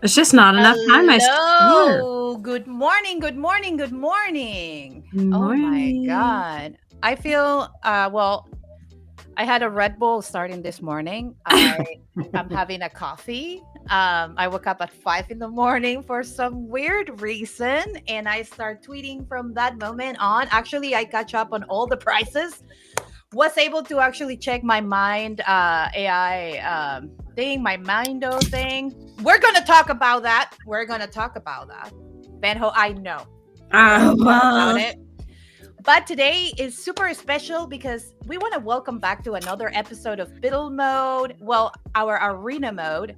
It's just not enough time, I swear. Hello. Good morning. Good morning. Good morning. Good Oh my morning. God. I feel, I had a Red Bull starting this morning. I'm having a coffee. I woke up at 5 in the morning for some weird reason, and I start tweeting from that moment on. Actually, I catch up on all the prices. Was able to actually check my mind AI thing, my Mindo thing. We're gonna talk about that. Benho, I know. We're gonna talk about Well, it. But today is super special because we want to welcome back to another episode of Build Mode. Well, our Arena Mode,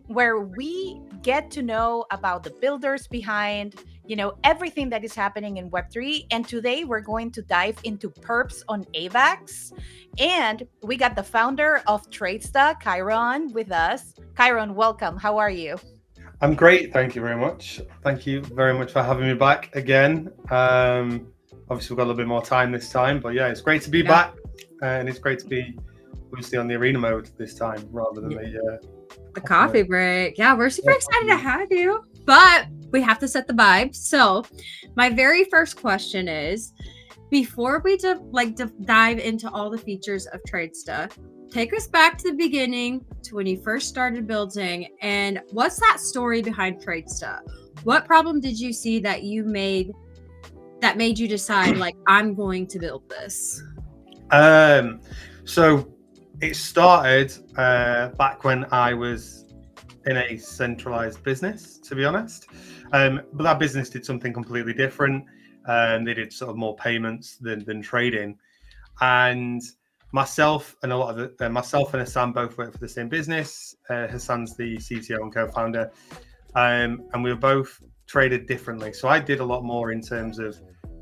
where we get to know about the builders behind, everything that is happening in Web3. And today we're going to dive into perps on AVAX. And we got the founder of TradeStar, Chiron, with us. Chiron, welcome. How are you? I'm great, thank you very much. Thank you very much for having me back again. Obviously, we've got a little bit more time this time, but yeah, it's great to be back, and it's great to be obviously on the arena mode this time rather than the coffee break. Yeah, we're super excited to have you, but we have to set the vibe. So, my very first question is, before we dive into all the features of TradeStar, take us back to the beginning, to when you first started building, and what's that story behind TradeStar? What problem did you see that made you decide, like, I'm going to build this? So it started back when I was in a centralized business, to be honest. But that business did something completely different. They did sort of more payments than trading. And myself and myself and Hassan both work for the same business. Hassan's the CTO and co-founder, and we were both traded differently. So I did a lot more in terms of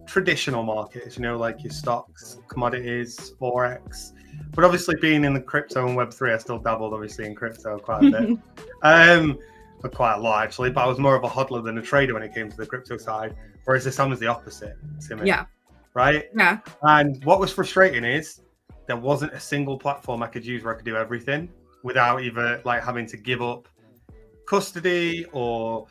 traditional markets, like your stocks, commodities, forex. But obviously, being in the crypto and Web3, I still dabbled obviously in crypto quite a bit. But quite a lot actually. But I was more of a hodler than a trader when it came to the crypto side, whereas Hassan was the opposite to me. Yeah. Right? Yeah. And what was frustrating is there wasn't a single platform I could use where I could do everything without either like having to give up custody or,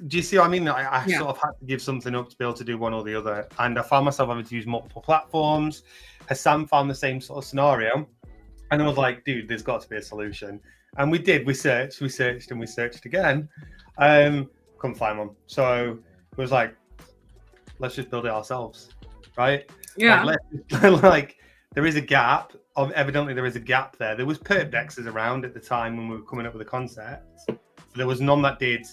do you see what I mean? I sort of had to give something up to be able to do one or the other. And I found myself having to use multiple platforms. Hassan found the same sort of scenario. And I was like, dude, there's got to be a solution. And we did. We searched and we searched again. Couldn't find one. So it was like, let's just build it ourselves. Right? Yeah. Like there is a gap. Evidently, there is a gap there. There was perp dexes around at the time when we were coming up with the concept. There was none that did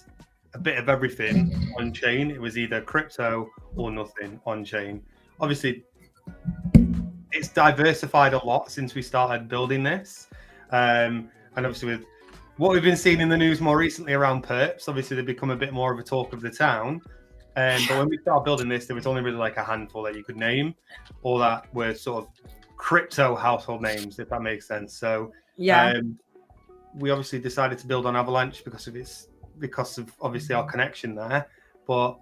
a bit of everything on chain. It was either crypto or nothing on chain. Obviously, it's diversified a lot since we started building this. And obviously with what we've been seeing in the news more recently around perps, obviously they've become a bit more of a talk of the town. But when we started building this, there was only really like a handful that you could name, or that were sort of crypto household names, if that makes sense. So we obviously decided to build on Avalanche because of obviously our connection there. But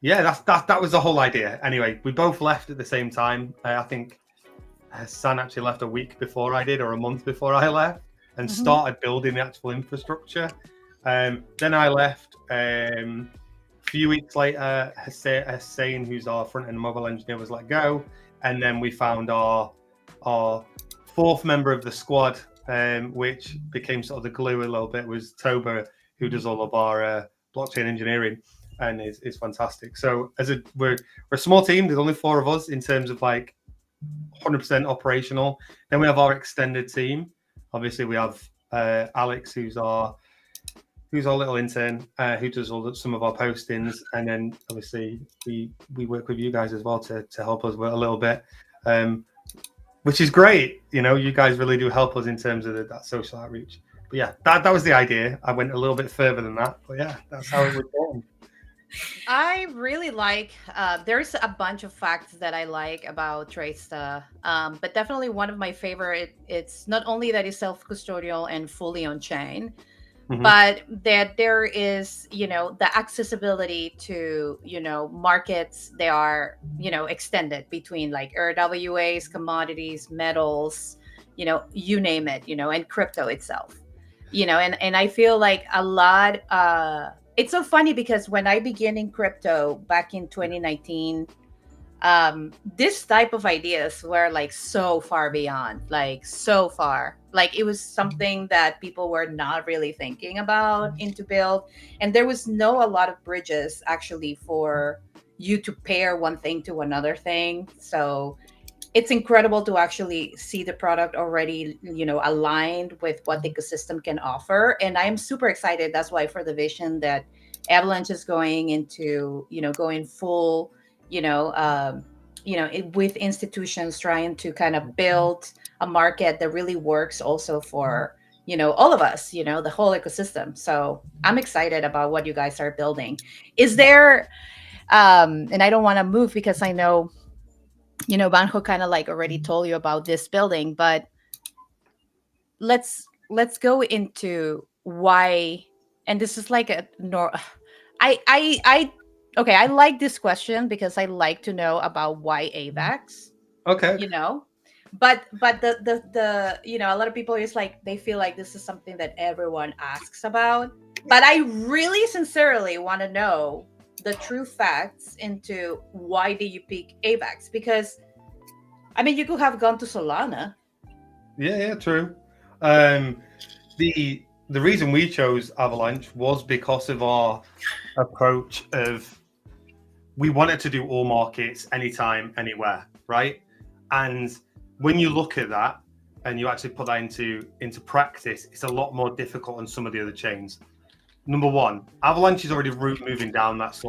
yeah, that was the whole idea. Anyway, we both left at the same time. I think Hassan actually left a week before I did, or a month before I left, and started building the actual infrastructure. Then I left. A few weeks later, Hussein, who's our front-end mobile engineer, was let go, and then we found our fourth member of the squad, which became sort of the glue a little bit, was Toba, who does all of our blockchain engineering, and is fantastic. So we're a small team. There's only 4 of us in terms of like 100% operational. Then we have our extended team. Obviously, we have Alex, who's our little intern, who does some of our postings, and then obviously we work with you guys as well to help us with a little bit, which is great. You know, you guys really do help us in terms of that social outreach. But yeah, that was the idea. I went a little bit further than that, but yeah, that's how it was born. I really like, there's a bunch of facts that I like about Traysta, but definitely one of my favorite, it's not only that it's self-custodial and fully on-chain, but that there is, you know, the accessibility to, you know, markets. They are, you know, extended between like RWAs, commodities, metals, you know, you name it, you know, and crypto itself, you know, and I feel like a lot, it's so funny because when I began in crypto back in 2019, this type of ideas were like so far beyond, like so far, like it was something that people were not really thinking about into build, and there was a lot of bridges actually for you to pair one thing to another thing. So it's incredible to actually see the product already, you know, aligned with what the ecosystem can offer, and I am super excited. That's why for the vision that Avalanche is going into, you know, going full, with institutions trying to kind of build a market that really works also for, you know, all of us, you know, the whole ecosystem. So I'm excited about what you guys are building. Is there, and I don't want to move because I know, you know, Banjo kind of like already told you about this building, but let's go into why. And this is like okay, I like this question because I like to know about why AVAX. Okay. You know, but the you know, a lot of people is like they feel like this is something that everyone asks about. But I really sincerely want to know the true facts into why did you pick AVAX? Because I mean, you could have gone to Solana. Yeah, true. The reason we chose Avalanche was because of our approach of we wanted to do all markets anytime, anywhere, right? And when you look at that and you actually put that into practice, it's a lot more difficult on some of the other chains. Number one, Avalanche is already moving down that path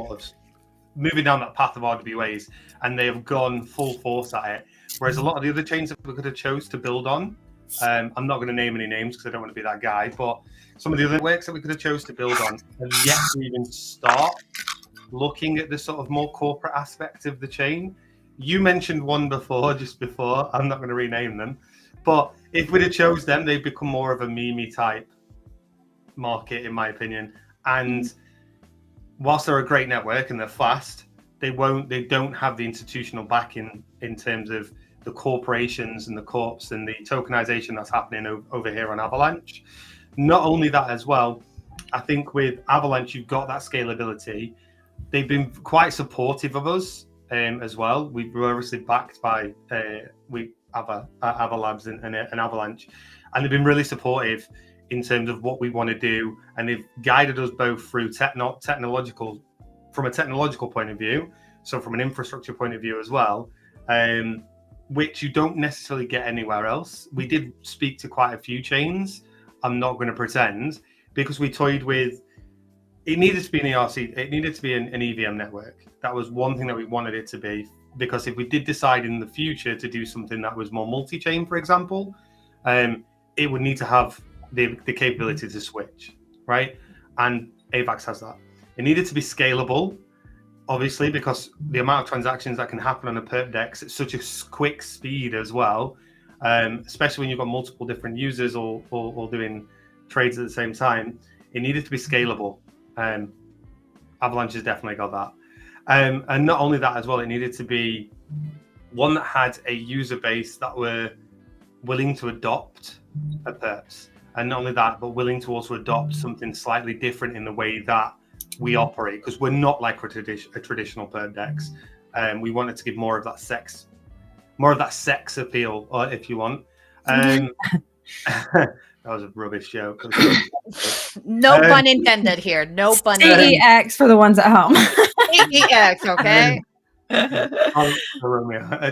of RWAs, and they have gone full force at it. Whereas a lot of the other chains that we could have chose to build on, I'm not going to name any names because I don't want to be that guy, but some of the other networks that we could have chose to build on have yet to even start looking at the sort of more corporate aspect of the chain. You mentioned one just before. I'm not going to rename them, but if we'd have chose them, they'd become more of a meme type market, in my opinion. And whilst they're a great network and they're fast, they don't have the institutional backing in terms of the corporations and the corps and the tokenization that's happening over here on Avalanche. Not only that as well, I think with Avalanche, you've got that scalability. They've been quite supportive of us as well. We're obviously backed by Avalabs and Avalanche, and they've been really supportive in terms of what we want to do, and they've guided us both through from a technological point of view, so from an infrastructure point of view as well, which you don't necessarily get anywhere else. We did speak to quite a few chains, I'm not going to pretend, because we toyed with it needed to be an ERC. It needed to be an EVM network. That was one thing that we wanted it to be, because if we did decide in the future to do something that was more multi-chain, for example, it would need to have the capability to switch, right? And AVAX has that. It needed to be scalable, obviously, because the amount of transactions that can happen on a perp DEX at such a quick speed as well, especially when you've got multiple different users all doing trades at the same time, it needed to be scalable. Avalanche has definitely got that. And not only that as well, it needed to be one that had a user base that were willing to adopt a perps. And not only that, but willing to also adopt something slightly different in the way that we operate, because we're not like a traditional perp DEX. We wanted to give more of that sex appeal, if you want. That was a rubbish joke. No pun intended here. No pun intended. CEX for the ones at home. CEX, okay?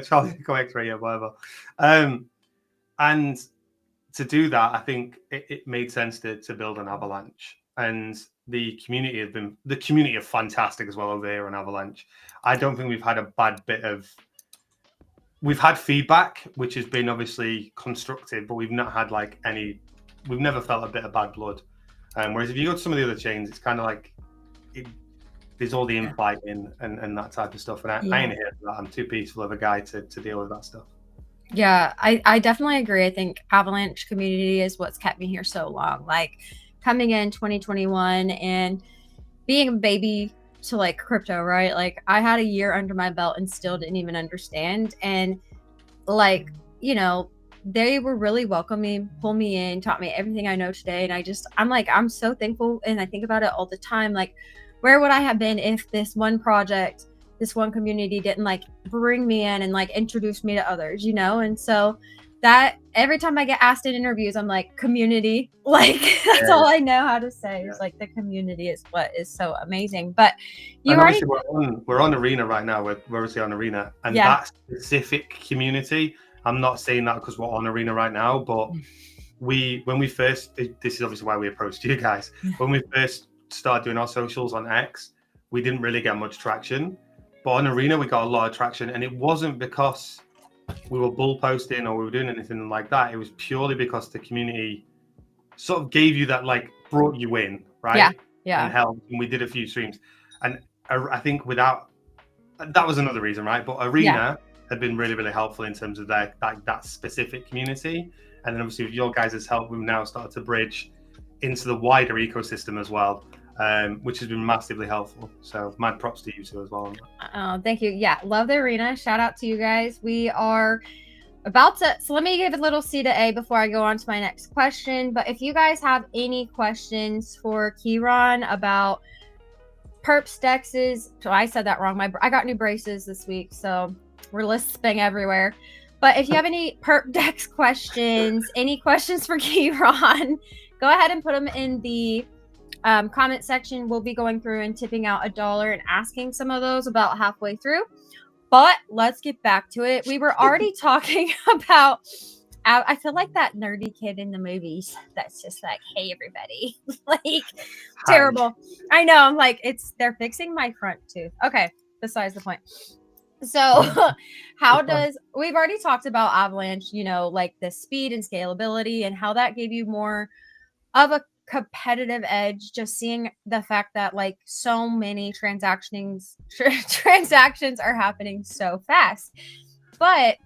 Charlie X-ray, yeah, whatever. And to do that, I think it made sense to build an Avalanche. And the community are fantastic as well over here on Avalanche. I don't think we've had a bad bit of. We've had feedback, which has been obviously constructive, but we've not had like any. We've never felt a bit of bad blood. Whereas if you go to some of the other chains, it's kind of like there's all the infighting and that type of stuff. And I ain't here for that. I'm too peaceful of a guy to deal with that stuff. Yeah, I definitely agree. I think Avalanche community is what's kept me here so long. Like coming in 2021 and being a baby to like crypto, right? Like I had a year under my belt and still didn't even understand. And like, you know, they were really welcoming, pull me in, taught me everything I know today. And I'm so thankful. And I think about it all the time. Like, where would I have been if this one project, this one community didn't like bring me in and like introduce me to others, you know? And so that every time I get asked in interviews, I'm like, community, like that's all I know how to say is like the community is what is so amazing. But you already we're on Arena right now. We're obviously on Arena, and that specific community, I'm not saying that because we're on Arena right now, but when we first, this is obviously why we approached you guys. When we first started doing our socials on X, we didn't really get much traction, but on Arena we got a lot of traction, and it wasn't because we were bull posting or we were doing anything like that. It was purely because the community sort of gave you that, like, brought you in, right? Yeah. And helped. And we did a few streams, and I think without that was another reason, right? But Arena had been really, really helpful in terms of that specific community, and then obviously with your guys' help, we've now started to bridge into the wider ecosystem as well. Which has been massively helpful. So mad props to you two as well. Oh, thank you. Yeah, love the Arena. Shout out to you guys. We are about to, so let me give a little C to A before I go on to my next question. But if you guys have any questions for Kieran about perps dexes, so I said that wrong. I got new braces this week, so we're lisping everywhere. But if you have any perp dex questions, any questions for Kieran, go ahead and put them in the comment section. We'll be going through and tipping out $1 and asking some of those about halfway through. But let's get back to it. We were already talking about, I feel like that nerdy kid in the movies that's just like, hey everybody, like terrible. I know, I'm like, they're fixing my front tooth. Okay, besides the point. So we've already talked about Avalanche, you know, like the speed and scalability and how that gave you more of a competitive edge, just seeing the fact that like so many transactions are happening so fast. But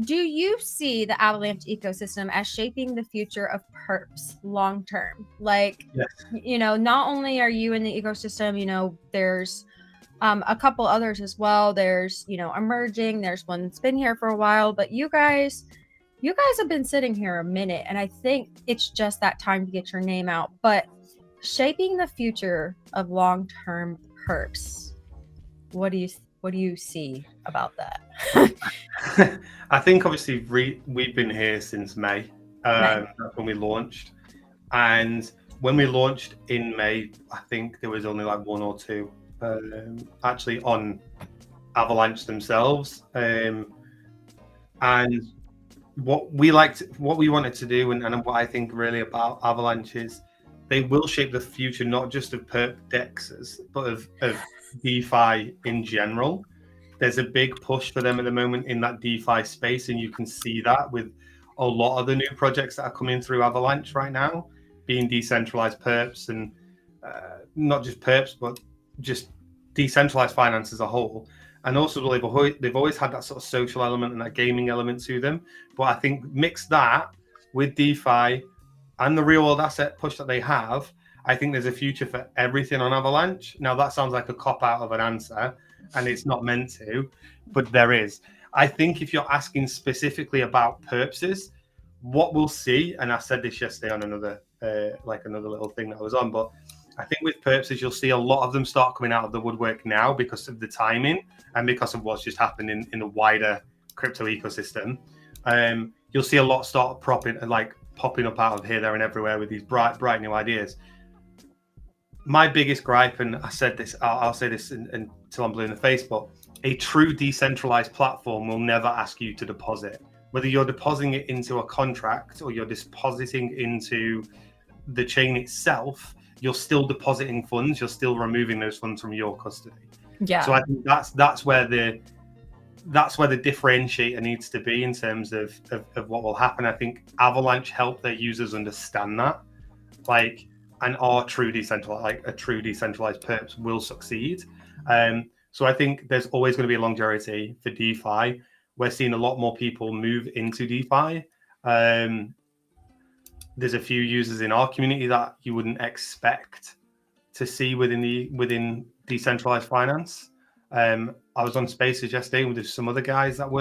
do you see the Avalanche ecosystem as shaping the future of perps long term? Like, you know, not only are you in the ecosystem, you know, there's a couple others as well. There's, you know, emerging, there's one that's been here for a while, but you guys have been sitting here a minute, and I think it's just that time to get your name out. But shaping the future of long-term perps, what do you see about that? I think obviously we've been here since May. That's when we launched, and when we launched in May, I think there was only like one or two actually on Avalanche themselves, and what we wanted to do, and what I think really about Avalanche is they will shape the future, not just of perp dexes, but of DeFi in general. There's a big push for them at the moment in that DeFi space, and you can see that with a lot of the new projects that are coming through Avalanche right now, being decentralized perps, and not just perps, but just decentralized finance as a whole. And also, they've always had that sort of social element and that gaming element to them. But I think mix that with DeFi and the real world asset push that they have, I think there's a future for everything on Avalanche. Now, that sounds like a cop out of an answer, and it's not meant to, but there is. I think if you're asking specifically about purposes, what we'll see, and I said this yesterday on another little thing that I was on, but I think with purposes, you'll see a lot of them start coming out of the woodwork now because of the timing and because of what's just happened in the wider crypto ecosystem. You'll see a lot start popping up out of here, there, and everywhere with these bright new ideas. My biggest gripe, and I said this, I'll say this until I'm blue in the face, but a true decentralized platform will never ask you to deposit. Whether you're depositing it into a contract or you're depositing into the chain itself, you're still depositing funds. You're still removing those funds from your custody. Yeah. So I think that's where the differentiator needs to be in terms of what will happen. I think Avalanche help their users understand that, and a true decentralized perps will succeed. So I think there's always going to be a longevity for DeFi. We're seeing a lot more people move into DeFi. There's a few users in our community that you wouldn't expect to see within decentralized finance. I was on Spaces yesterday with some other guys that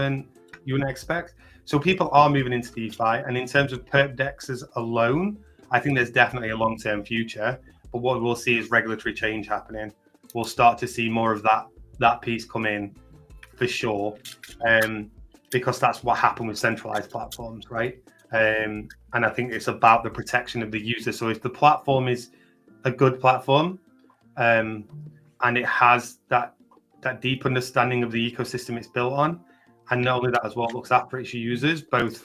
you wouldn't expect. So people are moving into DeFi, and in terms of perp dexes alone, I think there's definitely a long-term future. But what we'll see is regulatory change happening. We'll start to see more of that piece come in for sure, because that's what happened with centralized platforms, right? And I think it's about the protection of the user. So if the platform is a good platform, and it has that deep understanding of the ecosystem it's built on, and not only that as well, looks after its users, both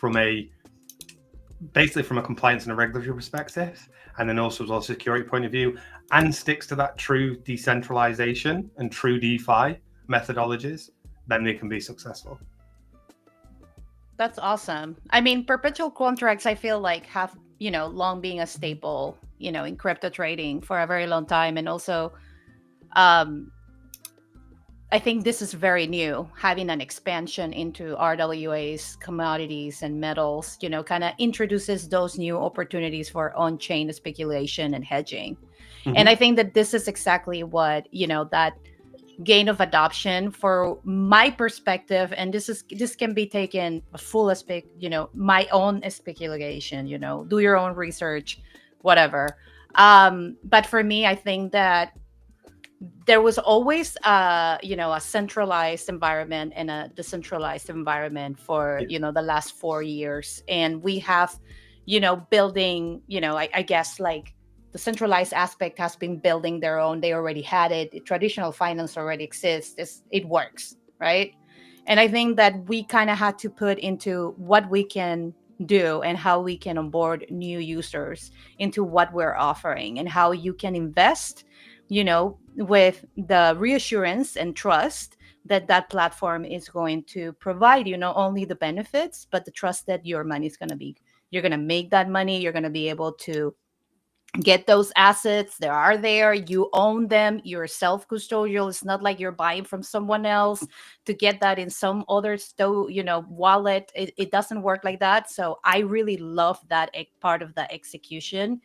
basically from a compliance and a regulatory perspective, and then also as well security point of view, and sticks to that true decentralization and true DeFi methodologies, then they can be successful. That's awesome. I mean, perpetual contracts, I feel like have, long being a staple, in crypto trading for a very long time. And also, I think this is very new, having an expansion into RWAs, commodities, and metals, kind of introduces those new opportunities for on-chain speculation and hedging. Mm-hmm. And I think that this is exactly what, that gain of adoption for my perspective, and this can be taken full my own speculation, do your own research, whatever. But for me, I think that there was always a centralized environment and a decentralized environment for the last 4 years, and we have building I guess like the centralized aspect has been building their own. They already had it. Traditional finance already exists. It works, right? And I think that we kind of had to put into what we can do and how we can onboard new users into what we're offering, and how you can invest, with the reassurance and trust that platform is going to provide you, not only the benefits, but the trust that your money is you're going to make that money. You're going to be able to get those assets. They are there. You own them. You're self-custodial. It's not like you're buying from someone else to get that in some other wallet. It doesn't work like that. So I really love that part of the execution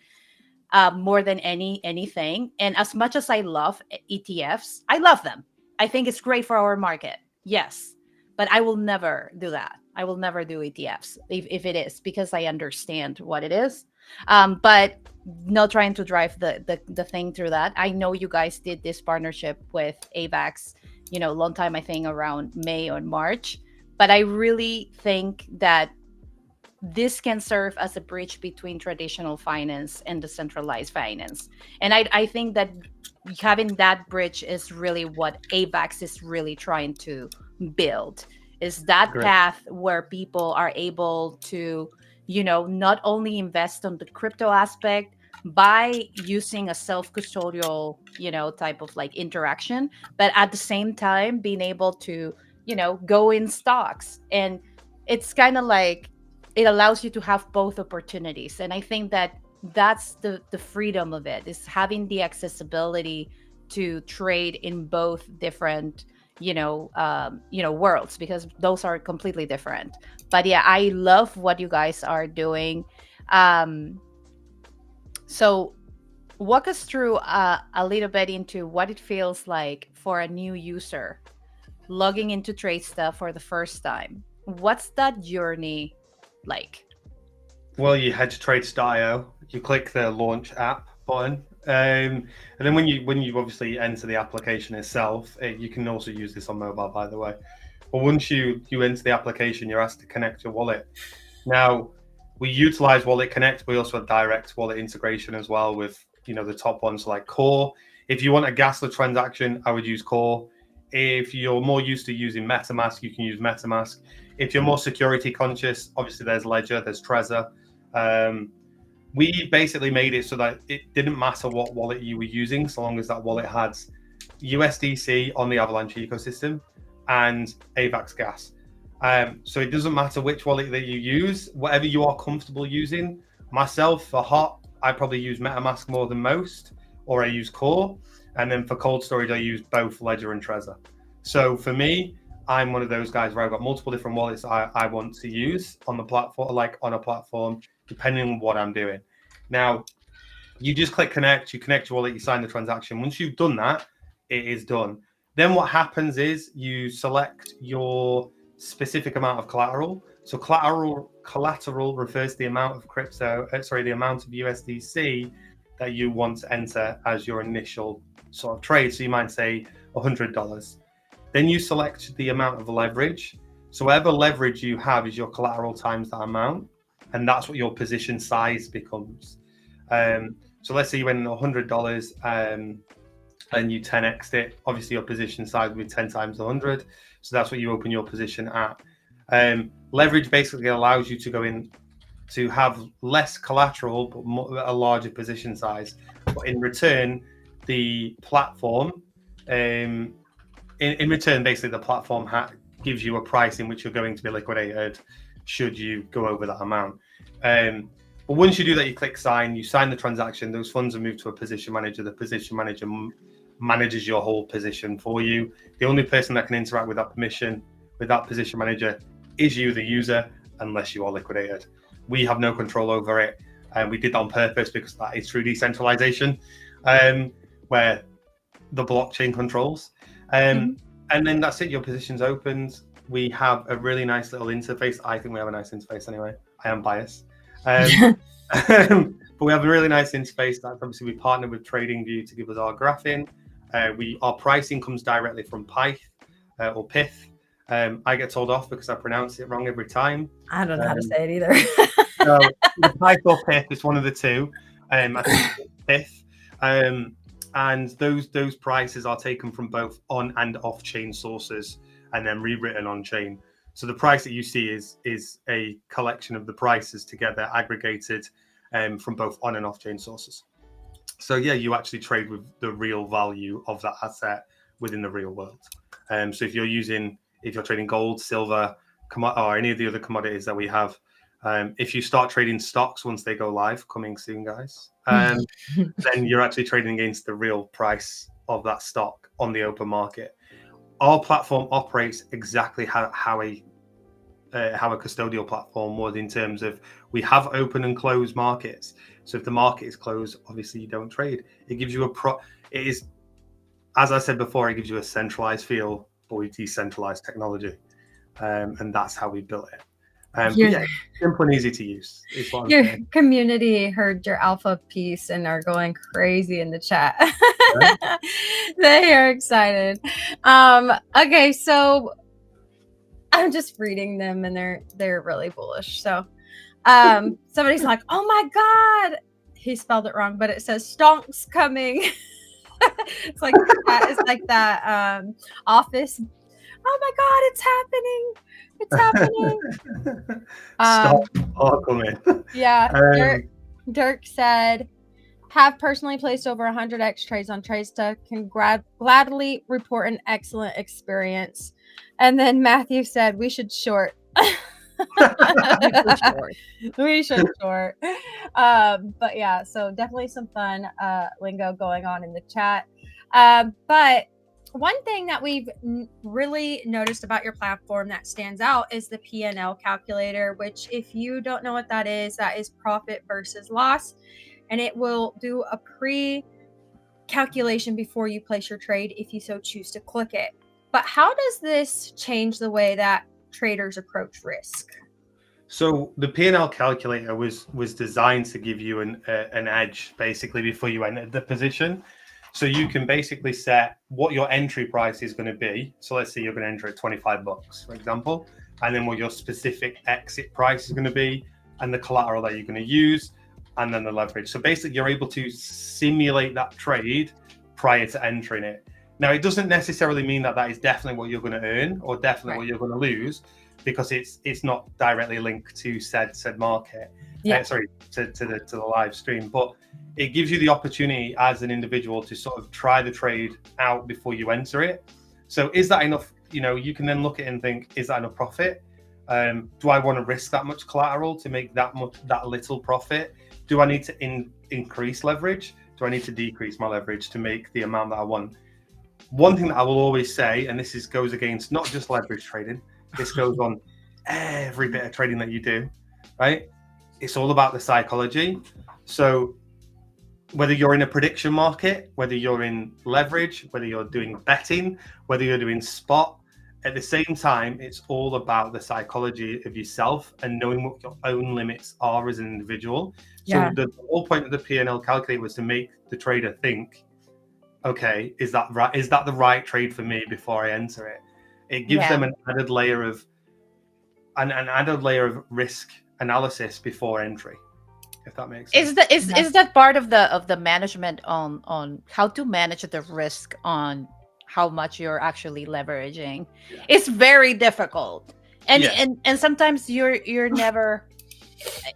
more than anything. And as much as I love ETFs, I love them. I think it's great for our market. Yes. But I will never do that. I will never do ETFs if it is, because I understand what it is. But not trying to drive the thing through that. I know you guys did this partnership with AVAX, long time, I think around May or March. But I really think that this can serve as a bridge between traditional finance and decentralized finance. And I think that having that bridge is really what AVAX is really trying to build, is that Great. path where people are able to, not only invest on the crypto aspect, by using a self-custodial, type of like interaction, but at the same time being able to, go in stocks. And it's kind of like it allows you to have both opportunities. And I think that that's the freedom of it, is having the accessibility to trade in both different worlds, because those are completely different. But yeah, I love what you guys are doing. So walk us through a little bit into what it feels like for a new user logging into TradeStuff for the first time. What's that journey like? Well, you head to trade.io, you click the launch app button, and then when you obviously enter the application itself, you can also use this on mobile, by the way. But once you enter the application, you're asked to connect your wallet. Now, we utilize Wallet Connect. We also have direct wallet integration as well with the top ones like Core. If you want a gasless transaction, I would use Core. If you're more used to using MetaMask, you can use MetaMask. If you're more security conscious, obviously there's Ledger, there's Trezor. We basically made it so that it didn't matter what wallet you were using, so long as that wallet had USDC on the Avalanche ecosystem and AVAX gas. So it doesn't matter which wallet that you use, whatever you are comfortable using. Myself, for hot, I probably use MetaMask more than most, or I use Core. And then for cold storage, I use both Ledger and Trezor. So for me, I'm one of those guys where I've got multiple different wallets I want to use on the platform, like on a platform, depending on what I'm doing. Now, you just click connect, you connect your wallet, you sign the transaction. Once you've done that, it is done. Then what happens is you select your specific amount of collateral. So collateral refers to the amount of the amount of USDC that you want to enter as your initial sort of trade. So you might say $100. Then you select the amount of leverage. So whatever leverage you have is your collateral times that amount, and that's what your position size becomes. So let's say you went in $100 and you 10x'd it. Obviously, your position size would be 10 times 100. So that's what you open your position at. Leverage basically allows you to go in to have less collateral, but a larger position size. But in return, the platform, in return, basically the platform gives you a price in which you're going to be liquidated should you go over that amount. But once you do that, you click sign, you sign the transaction, those funds are moved to a position manager. The position manager manages your whole position for you. The only person that can interact with that position manager is you, the user, unless you are liquidated. We have no control over it. And we did that on purpose because that is true decentralization, where the blockchain controls. And then that's it, your position's opened. We have a really nice little interface. I think we have a nice interface anyway. I am biased. But we have a really nice interface. That obviously we partner with TradingView to give us our graphing. Our pricing comes directly from Pyth or Pith. I get told off because I pronounce it wrong every time. I don't know how to say it either. So Pyth or Pith is one of the two. I think it's Pith. And those prices are taken from both on and off chain sources and then rewritten on chain. So the price that you see is a collection of the prices together, aggregated from both on and off chain sources. So yeah, you actually trade with the real value of that asset within the real world. So if you're trading gold, silver, or any of the other commodities that we have, if you start trading stocks once they go live, coming soon, guys, then you're actually trading against the real price of that stock on the open market. Our platform operates exactly how a custodial platform would, in terms of we have open and closed markets. So if the market is closed, obviously you don't trade. It gives you it is, as I said before, it gives you a centralized feel, but with decentralized technology, and that's how we built it. But yeah, simple and easy to use. Your community heard your alpha piece and are going crazy in the chat. Yeah. They are excited. Okay, so I'm just reading them and they're really bullish. So somebody's like, oh my God, he spelled it wrong, but it says stonks coming. It's like that office. Oh my God, it's happening. It's happening. Stop coming. Yeah. Dirk said, Have personally placed over 100x trades on Tradesta. Can gladly report an excellent experience. And then Matthew said we should short. We should short. But yeah, so definitely some fun lingo going on in the chat. But one thing that we've really noticed about your platform that stands out is the P&L calculator, which if you don't know what that is profit versus loss. And it will do a pre-calculation before you place your trade if you so choose to click it. But how does this change the way that traders approach risk? So the P&L calculator was designed to give you an edge basically before you entered the position. So you can basically set what your entry price is going to be. So let's say you're going to enter at $25, for example, and then what your specific exit price is going to be, and the collateral that you're going to use, and then the leverage. So basically, you're able to simulate that trade prior to entering it. Now, it doesn't necessarily mean that that is definitely what you're going to earn or definitely what you're going to lose, because it's not directly linked to said market. To the live stream, but it gives you the opportunity as an individual to sort of try the trade out before you enter it. So is that enough? You know, you can then look at it and think, is that enough profit? Do I want to risk that much collateral to make that little profit? Do I need to increase leverage? Do I need to decrease my leverage to make the amount that I want? One thing that I will always say, and this goes against not just leverage trading, this goes on every bit of trading that you do, right? It's all about the psychology. So whether you're in a prediction market, whether you're in leverage, whether you're doing betting, whether you're doing spot, at the same time, it's all about the psychology of yourself and knowing what your own limits are as an individual. So the whole point of the P&L calculator was to make the trader think, okay, is that right? Is that the right trade for me before I enter it? It gives them an added layer of risk analysis before entry, if that makes sense. Is that part of the management on how to manage the risk on how much you're actually leveraging? It's very difficult, and sometimes you're never.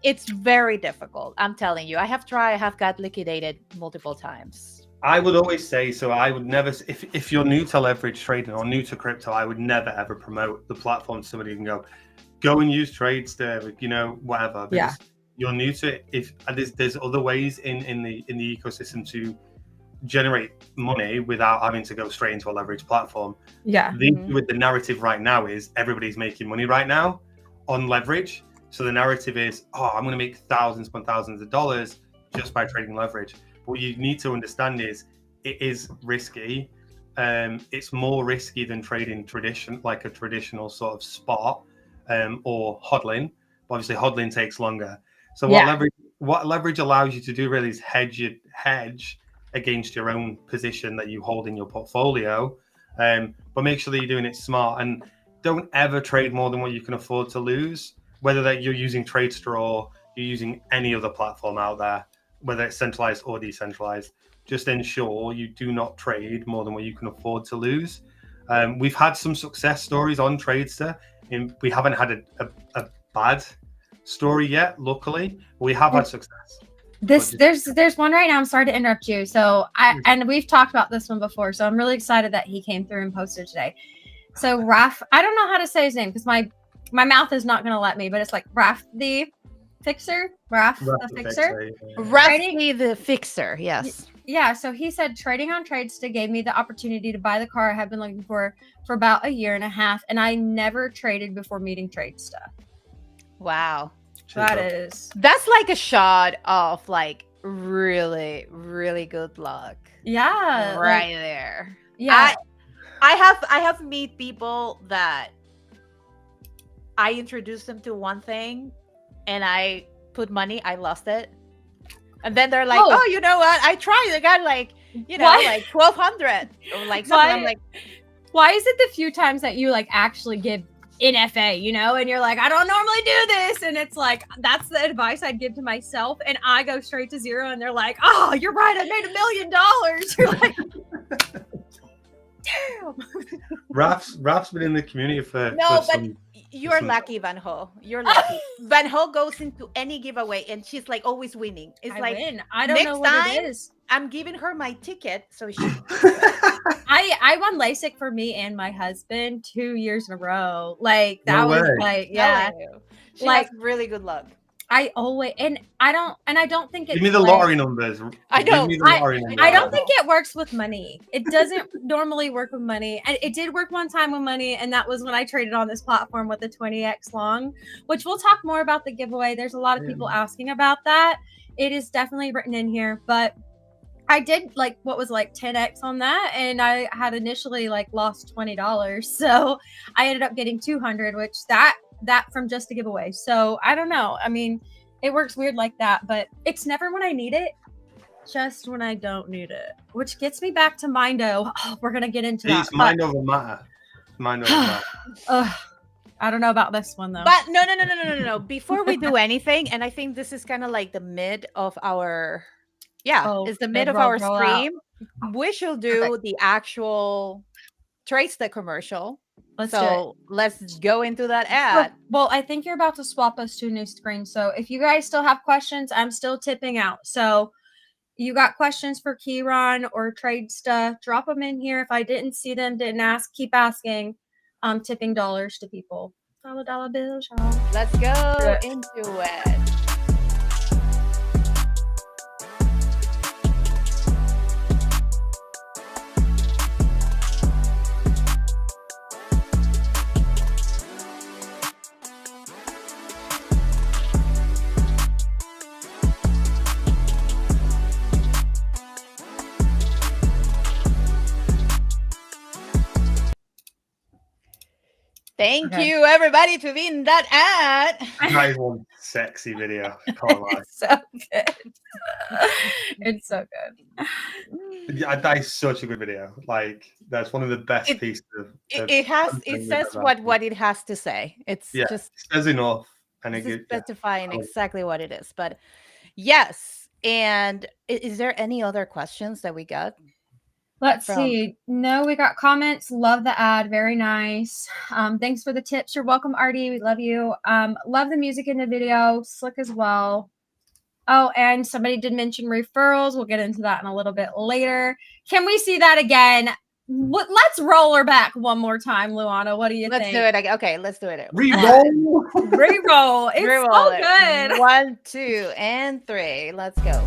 It's very difficult. I'm telling you, I have got liquidated multiple times. I would always say, so I would never, if you're new to leverage trading or new to crypto, I would never ever promote the platform to somebody who can go and use Tradesta, you know, whatever. Because you're new to it. If there's other ways in the ecosystem to generate money without having to go straight into a leverage platform. With the narrative right now is everybody's making money right now on leverage. So the narrative is, I'm going to make thousands upon thousands of dollars just by trading leverage. What you need to understand is it is risky. It's more risky than trading like a traditional sort of spot or hodling. But obviously, hodling takes longer. So what leverage allows you to do really is hedge against your own position that you hold in your portfolio. But make sure that you're doing it smart and don't ever trade more than what you can afford to lose. Whether that you're using Tradesta or you're using any other platform out there, whether it's centralized or decentralized, just ensure you do not trade more than what you can afford to lose. We've had some success stories on Tradesta, and we haven't had a bad story yet, luckily. We have had success. There's one right now. I'm sorry to interrupt you. So and we've talked about this one before, so I'm really excited that he came through and posted today. So Raf, I don't know how to say his name because my mouth is not going to let me, but it's like Raf the Fixer. Raf the Fixer. Raf the Fixer, yes. Yeah, so he said trading on Tradesta gave me the opportunity to buy the car I have been looking for about 1.5 years, and I never traded before meeting Tradesta. Wow. That's like a shot of like really, really good luck. Yeah. Right there. Yeah. I have meet people that I introduced them to one thing and I put money, I lost it. And then they're like, oh, you know what? I tried. I got like, like 1,200 or like something. I'm like, why is it the few times that you like actually give NFA, you know, and you're like, I don't normally do this, and it's like that's the advice I'd give to myself, and I go straight to zero, and they're like, oh, you're right, I made $1 million. You're like, damn. Raf's been in the community for You're lucky, Van Ho. You're lucky. Van Ho goes into any giveaway and she's like always winning. It's I like win. I don't know next what time it is. I'm giving her my ticket so she. I won LASIK for me and my husband 2 years in a row. Like that No was way. like, yeah. Telling you. She Like has really good luck. I always and I don't think it's Give me the like, lottery numbers. I know. Give me the lottery numbers. I don't think it works with money. It doesn't normally work with money. And it did work one time with money, and that was when I traded on this platform with the 20x long, which we'll talk more about the giveaway. There's a lot of people asking about that. It is definitely written in here, but I did like what was like 10x on that, and I had initially like lost $20. So I ended up getting 200, which that from just a giveaway. So I don't know. I mean, it works weird like that, but it's never when I need it, just when I don't need it, which gets me back to Mindo. Oh, we're gonna get into that. It's mind over matter. Mind over matter. I don't know about this one though. But no. Before we do anything, and I think this is kind of like the mid of our, it's the mid of our stream. We should do the actual Trace the commercial. Let's go into that ad. Well, I think you're about to swap us to a new screen. So if you guys still have questions, I'm still tipping out. So you got questions for Keyron or trade stuff, drop them in here. If I didn't see them, didn't ask, keep asking. Tipping dollars to people. Dollar bills, y'all. Let's go into it. Thank you, everybody, for being that ad. That is one sexy video. Can't lie. It's so good. It's so good. Yeah, that is such a good video. Like, that's one of the best pieces of it says what it has to say. It's just it says enough, and it's specifying exactly what it is. But yes, and is there any other questions that we got? Let's see. No, we got comments. Love the ad. Very nice. Thanks for the tips. You're welcome, Artie. We love you. Love the music in the video. Slick as well. Oh, and somebody did mention referrals. We'll get into that in a little bit later. Can we see that again? Let's roll her back one more time, Luana. What do you think? Let's do it again. Okay, let's do it. Reroll. Reroll. It's so good. 1, 2, and 3. Let's go.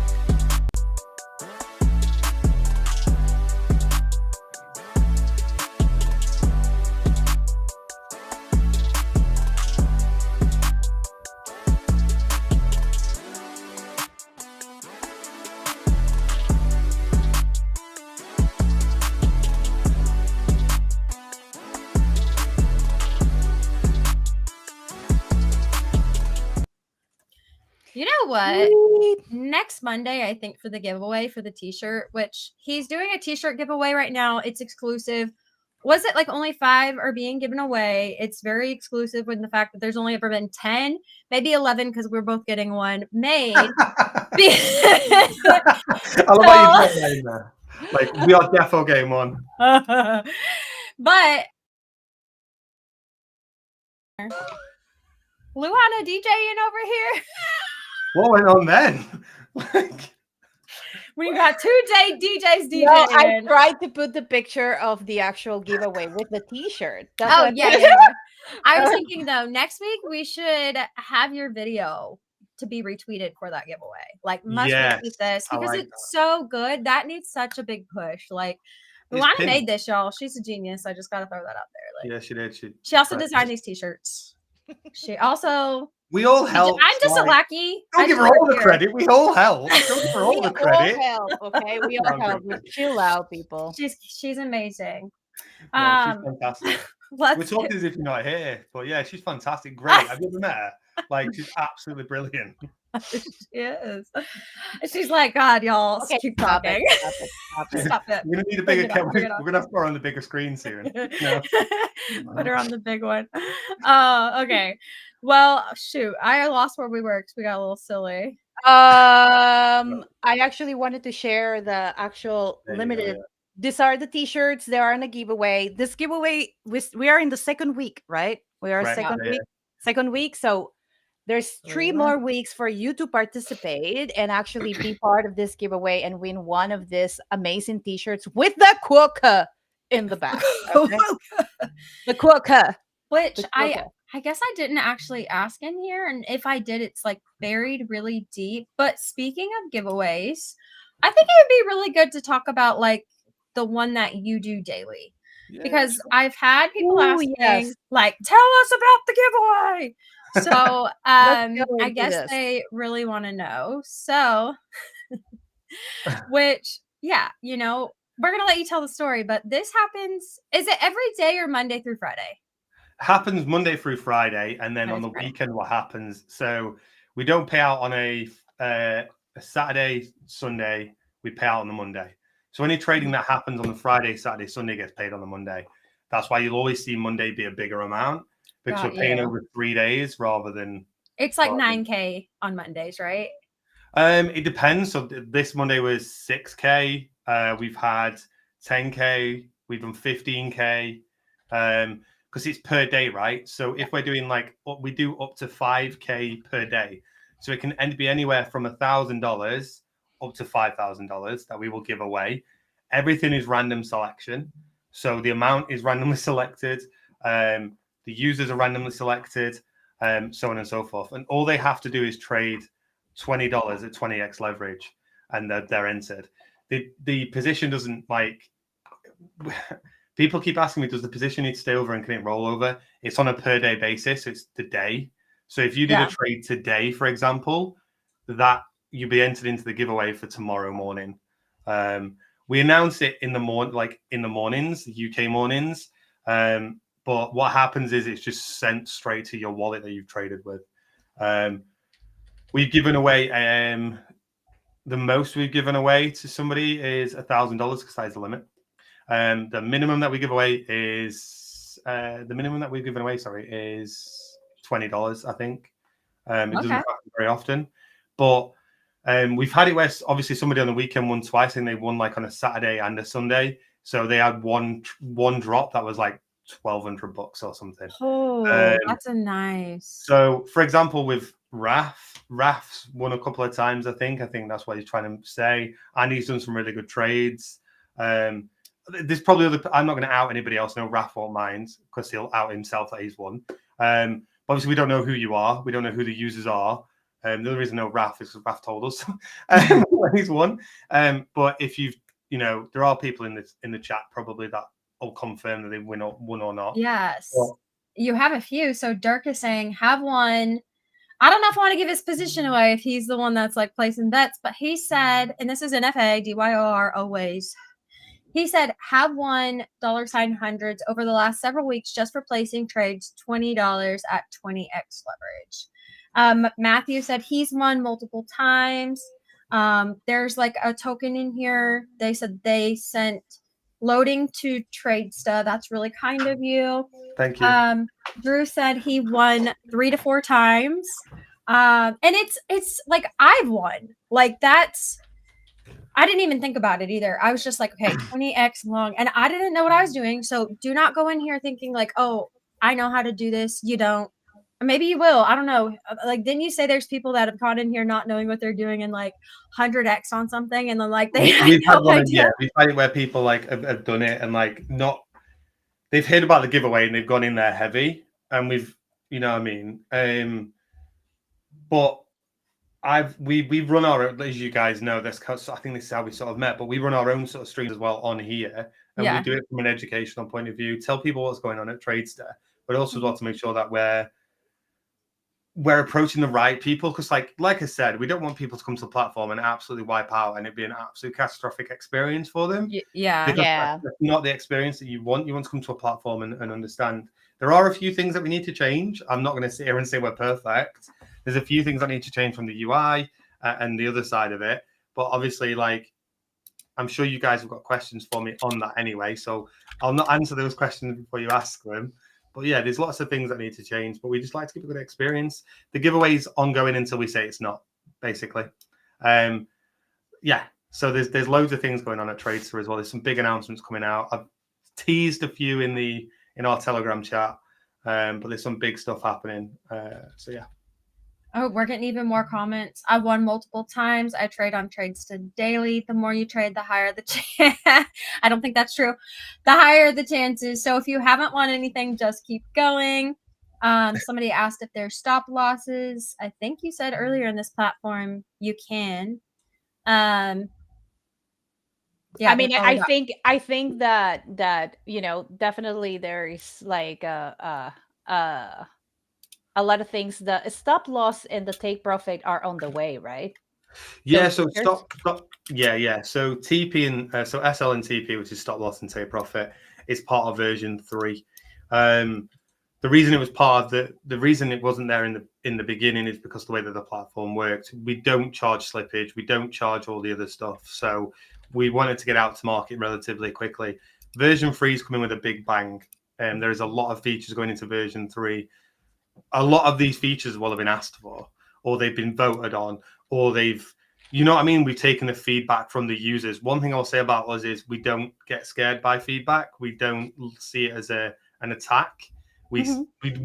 You know what? Next Monday, I think, for the giveaway for the t-shirt, which he's doing a t-shirt giveaway right now. It's exclusive. Was it like only 5 are being given away? It's very exclusive with the fact that there's only ever been 10, maybe 11, because we're both getting one made. I love how you put that in there. Like, we are defo game one. But Luana DJing over here. What went on then? We got 2 DJs DJing. No, I tried to put the picture of the actual giveaway with the t-shirt. Yeah. I was thinking though, next week we should have your video to be retweeted for that giveaway. Like, must retweet this because it's so good. That needs such a big push. Like, Luana made this, y'all. She's a genius. I just gotta throw that out there. Like, yeah, she did. She also designed these t-shirts. She also. We all helped. I'm just a lackey. Don't give her all the credit. We all help. Don't give her all the credit. We all help, okay? We all help. Chill out, people. She's amazing. Yeah, she's fantastic. We're talking as if you're not here, but yeah, she's fantastic. Great. Have you ever met her? Like, she's absolutely brilliant. She is. She's like, God, y'all, okay, keep talking. Stop it. We're gonna need a bigger camera. We're gonna have to put her on the bigger screens here. Put her on the big one. Okay. Well, shoot, I lost where we were because we got a little silly. I actually wanted to share the actual limited these are the t-shirts. They are in a giveaway. This giveaway, we are in the second week, right? We are Correct. Yeah. second week. So there's 3 more weeks for you to participate and actually be part of this giveaway and win one of these amazing t-shirts with the quokka in the back. Okay? The quokka. Which The quokka. I guess I didn't actually ask in here, and if I did, it's like buried really deep. But speaking of giveaways, I think it would be really good to talk about like the one that you do daily. Because I've had people Ooh, asking, yes. like, tell us about the giveaway. So Let's go I into guess this. they really want to know. So which, yeah, you know, we're gonna let you tell the story, but this happens, is it every day or Monday through Friday? Happens Monday through Friday, and then Monday on the through Friday. weekend, what happens? So we don't pay out on a Saturday, Sunday. We pay out on the Monday. So any trading that happens on the Friday, Saturday, Sunday gets paid on the Monday. That's why you'll always see Monday be a bigger amount because Got we're paying you. over 3 days rather than. It's like 9K on Mondays, right? It depends. So this Monday was 6K. We've had 10K. We've done 15K. Because it's per day, right? So if we're doing like we do up to 5K per day, so it can be anywhere from $1,000 up to $5,000 that we will give away. Everything is random selection, so the amount is randomly selected. The users are randomly selected, so on and so forth. And all they have to do is trade $20 at 20x leverage, and they're entered. The position doesn't like. People keep asking me, does the position need to stay over and can it roll over? It's on a per day basis. So it's the day. So if you did a trade today, for example, that you'll be entered into the giveaway for tomorrow morning. We announce it in the mornings, the UK mornings. But what happens is it's just sent straight to your wallet that you've traded with. We've given away the most we've given away to somebody is $1,000 because that is the limit. The minimum that we give away is is $20, I think. It doesn't happen very often, but we've had it where obviously somebody on the weekend won twice, and they won like on a Saturday and a Sunday. So they had one drop that was like $1,200 or something. Oh, that's a nice. So, for example, with Raf's won a couple of times. I think that's what he's trying to say, and he's done some really good trades. There's probably I'm not going to out anybody else. No, Raf won't mind because he'll out himself that he's won. Obviously, we don't know who you are. We don't know who the users are. The only reason I know Raf is because Raf told us when he's won. But if there are people in the chat probably that will confirm that they won or not. Yes, but you have a few. So Dirk is saying have one. I don't know if I want to give his position away if he's the one that's like placing bets, but he said, and this is NFA DYOR always. He said, have won $hundreds over the last several weeks just for placing trades $20 at 20x leverage. Matthew said he's won multiple times. There's like a token in here. They said they sent loading to Tradesta. That's really kind of you. Thank you. Drew said he won 3 to 4 times. And it's like I've won. Like that's I didn't even think about it either. I was just like, okay, 20x long. And I didn't know what I was doing. So do not go in here thinking like, oh, I know how to do this. You don't. Or maybe you will. I don't know. Like, didn't you say there's people that have gone in here not knowing what they're doing and like 100x on something? And then like we've had we've had it where people like have done it and like they've heard about the giveaway and they've gone in there heavy. And we've, you know what I mean? But we run our, as you guys know, I think this is how we sort of met, but we run our own sort of streams as well on here, and we do it from an educational point of view, tell people what's going on at Tradesta, but also as well to make sure that we're approaching the right people, because like I said, we don't want people to come to the platform and absolutely wipe out and it be an absolute catastrophic experience for them. Because that's not the experience that you want. You want to come to a platform and understand. There are a few things that we need to change. I'm not going to sit here and say we're perfect. There's a few things that need to change from the UI and the other side of it. But obviously, like, I'm sure you guys have got questions for me on that anyway. So I'll not answer those questions before you ask them. But yeah, there's lots of things that need to change. But we just like to give a good experience. The giveaway is ongoing until we say it's not, basically. Yeah. So there's loads of things going on at Tradester as well. There's some big announcements coming out. I've teased a few in our Telegram chat, but there's some big stuff happening. So yeah. Oh, we're getting even more comments. I won multiple times. I trade on Tradester daily. The more you trade, the higher the chance. I don't think that's true. The higher the chances. So if you haven't won anything, just keep going. Somebody asked if there's stop losses. I think you said earlier in this platform you can. Yeah. I mean, I think that definitely there is like a lot of things. The stop loss and the take profit are on the way, right? Yeah, Those so features? yeah. So TP and so SL and TP, which is stop loss and take profit, is part of version 3. The reason it was part of the reason it wasn't there in the beginning is because the way that the platform worked. We don't charge slippage, we don't charge all the other stuff. So we wanted to get out to market relatively quickly. Version 3 is coming with a big bang. And there is a lot of features going into version 3. A lot of these features will have been asked for, or they've been voted on, or they've, you know what I mean? We've taken the feedback from the users. One thing I'll say about us is we don't get scared by feedback. We don't see it as an attack. We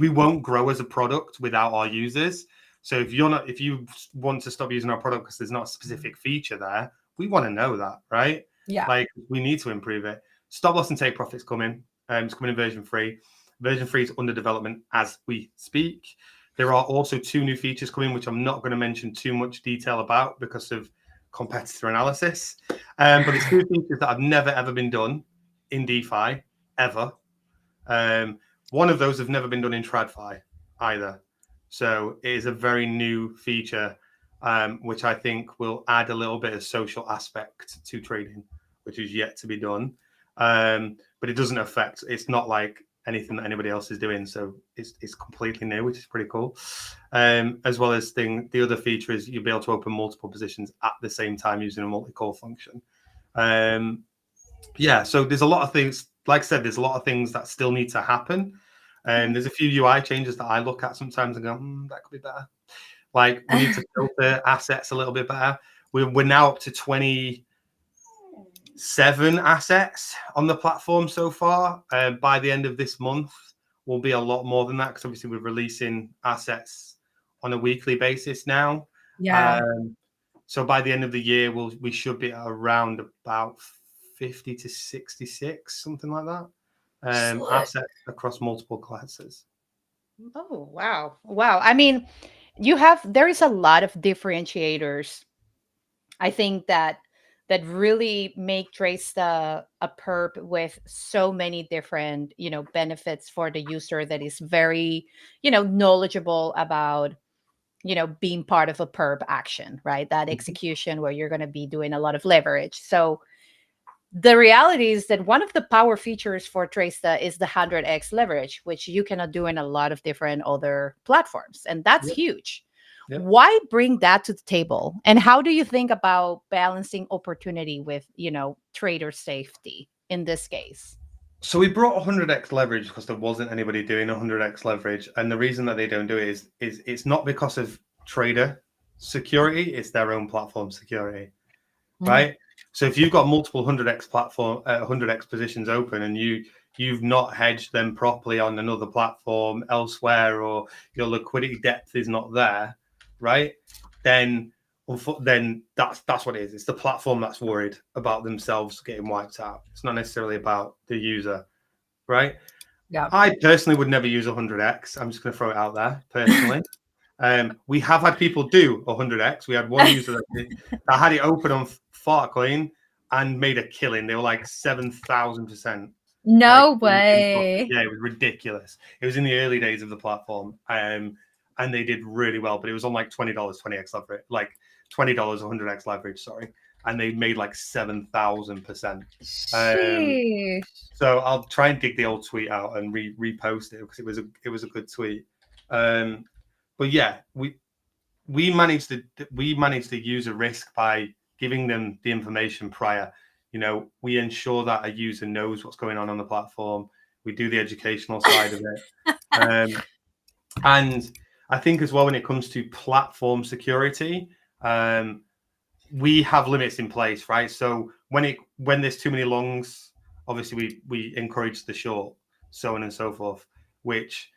won't grow as a product without our users. So if you want to stop using our product because there's not a specific feature there, we want to know that, right? Yeah. Like we need to improve it. Stop loss and take profits coming. It's coming in version 3. Version 3 is under development as we speak. There are also 2 new features coming, which I'm not going to mention too much detail about because of competitor analysis. But it's 2 features that have never, ever been done in DeFi, ever. One of those have never been done in TradFi either. So it is a very new feature, which I think will add a little bit of social aspect to trading, which is yet to be done. But it doesn't affect, it's not like anything that anybody else is doing. So it's completely new, which is pretty cool. As well as the other feature is you'll be able to open multiple positions at the same time using a multi-call function. Yeah, so there's a lot of things, like I said, there's a lot of things that still need to happen. And there's a few UI changes that I look at sometimes and go, that could be better. Like we need to filter assets a little bit better. We're now up to 27 assets on the platform so far. By the end of this month, will be a lot more than that because obviously we're releasing assets on a weekly basis now. Yeah. So by the end of the year, we should be at around about 50 to 66, something like that. Assets across multiple classes. Oh, wow. I mean, there is a lot of differentiators. I think that really make Tracesta a perp with so many different, benefits for the user that is very, knowledgeable about, being part of a perp action, right? That execution where you're going to be doing a lot of leverage. So the reality is that one of the power features for Tracesta is the 100x leverage, which you cannot do in a lot of different other platforms. And that's huge. Yep. Why bring that to the table? And how do you think about balancing opportunity with, trader safety in this case? So we brought 100x leverage because there wasn't anybody doing 100x leverage. And the reason that they don't do it is it's not because of trader security, it's their own platform security, right? So if you've got multiple 100x positions open and you've not hedged them properly on another platform elsewhere, or your liquidity depth is not there, right? Then that's what it is. It's the platform that's worried about themselves getting wiped out. It's not necessarily about the user, right? Yeah. I personally would never use 100x. I'm just going to throw it out there personally. We have had people do 100x. We had one user that had it open on Fartcoin and made a killing. They were like 7,000%. No way. Yeah, it was ridiculous. It was in the early days of the platform. And they did really well, but it was on like $20, 20x leverage, like $20, 100x leverage, sorry. And they made like 7,000%. So I'll try and dig the old tweet out and repost it because it was a good tweet. But yeah, we managed to use a risk by giving them the information prior. We ensure that a user knows what's going on the platform. We do the educational side of it. And I think as well, when it comes to platform security, we have limits in place, right? So when there's too many longs, obviously we encourage the short, so on and so forth, which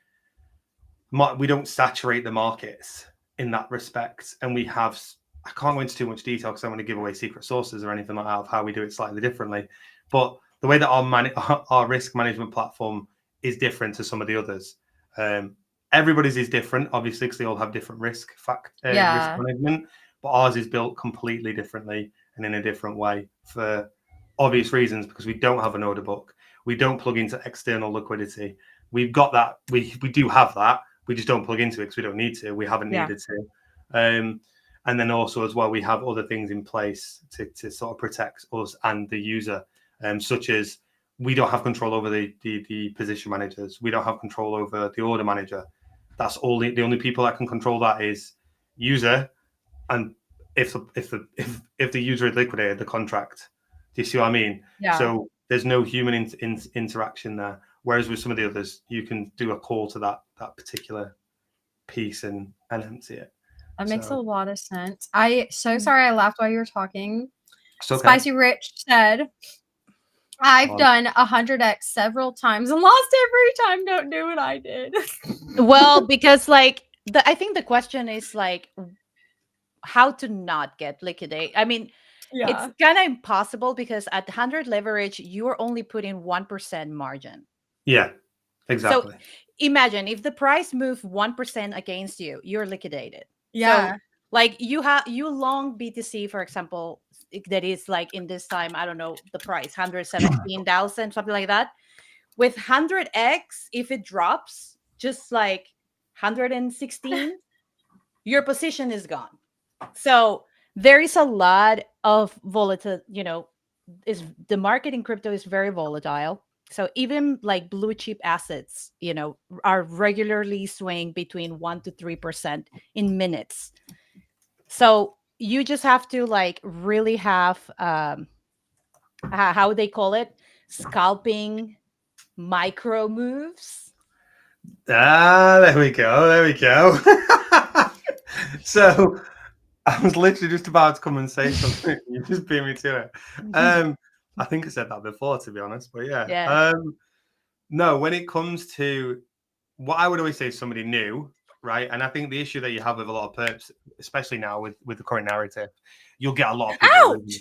we don't saturate the markets in that respect. And we have, I can't go into too much detail because I don't want to give away secret sources or anything like that of how we do it slightly differently. But the way that our risk management platform is different to some of the others. Everybody's is different, obviously, because they all have different risk management. But ours is built completely differently and in a different way for obvious reasons, because we don't have an order book. We don't plug into external liquidity. We've got that. We do have that. We just don't plug into it because we don't need to. We haven't needed to. And then also as well, we have other things in place to sort of protect us and the user, such as we don't have control over the position managers. We don't have control over the order manager. That's the only people that can control that is user, and if the user had liquidated the contract. Do you see what I mean? Yeah. So there's no human interaction there. Whereas with some of the others, you can do a call to that particular piece and empty it. That makes a lot of sense. Sorry I laughed while you were talking. Okay. Spicy Rich said, I've done 100x several times and lost every time. Don't do what I did. Well, because like I think the question is like how to not get liquidated. I mean, it's kind of impossible because at 100 leverage, you're only putting 1% margin. Yeah, exactly. So imagine if the price moved 1% against you, you're liquidated. Yeah. So like you long BTC, for example, that is like in this time, I don't know the price, 117,000, something like that. With 100x, if it drops just like 116, your position is gone. So there is a lot of volatile, the market in crypto is very volatile. So even like blue chip assets, are regularly swaying between 1% to 3% in minutes. So you just have to like really have how they call it, scalping micro moves. There we go. So I was literally just about to come and say something. You just beat me to it. I think I said that before, to be honest, but yeah. No, when it comes to what I would always say is somebody new, right? And I think the issue that you have with a lot of perps, especially now with the current narrative, you'll get a lot of people. Ouch!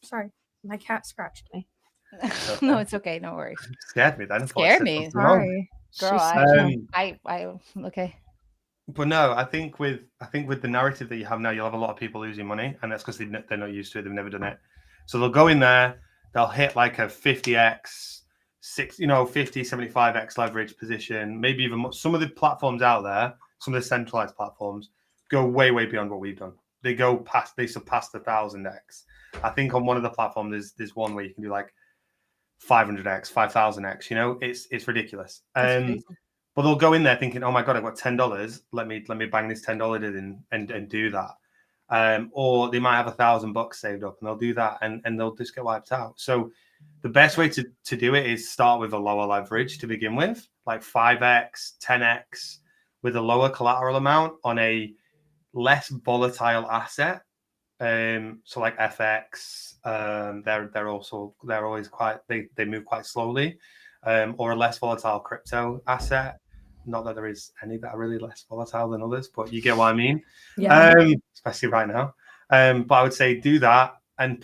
Sorry, my cat scratched me. No, it's okay. No worries. Scared me then. Scared me. Sorry, girl. I okay. But no, I think with the narrative that you have now, you'll have a lot of people losing money, and that's because they're not used to it. They've never done it. So they'll go in there, they'll hit like a 50x, 50, 75x leverage position, maybe even some of the platforms out there, some of the centralized platforms go way, way beyond what we've done. They surpass the 1000x. I think on one of the platforms, there's one where you can do like 500x, 5000x, it's ridiculous. But they'll go in there thinking, oh my God, I've got $10. Let me bang this $10 in and do that. Or they might have $1,000 saved up and they'll do that and they'll just get wiped out. So the best way to do it is start with a lower leverage to begin with, like 5x, 10x, with a lower collateral amount on a less volatile asset. So like FX, they're always they move quite slowly, or a less volatile crypto asset. Not that there is any that are really less volatile than others, but you get what I mean. Yeah. Especially right now. But I would say do that and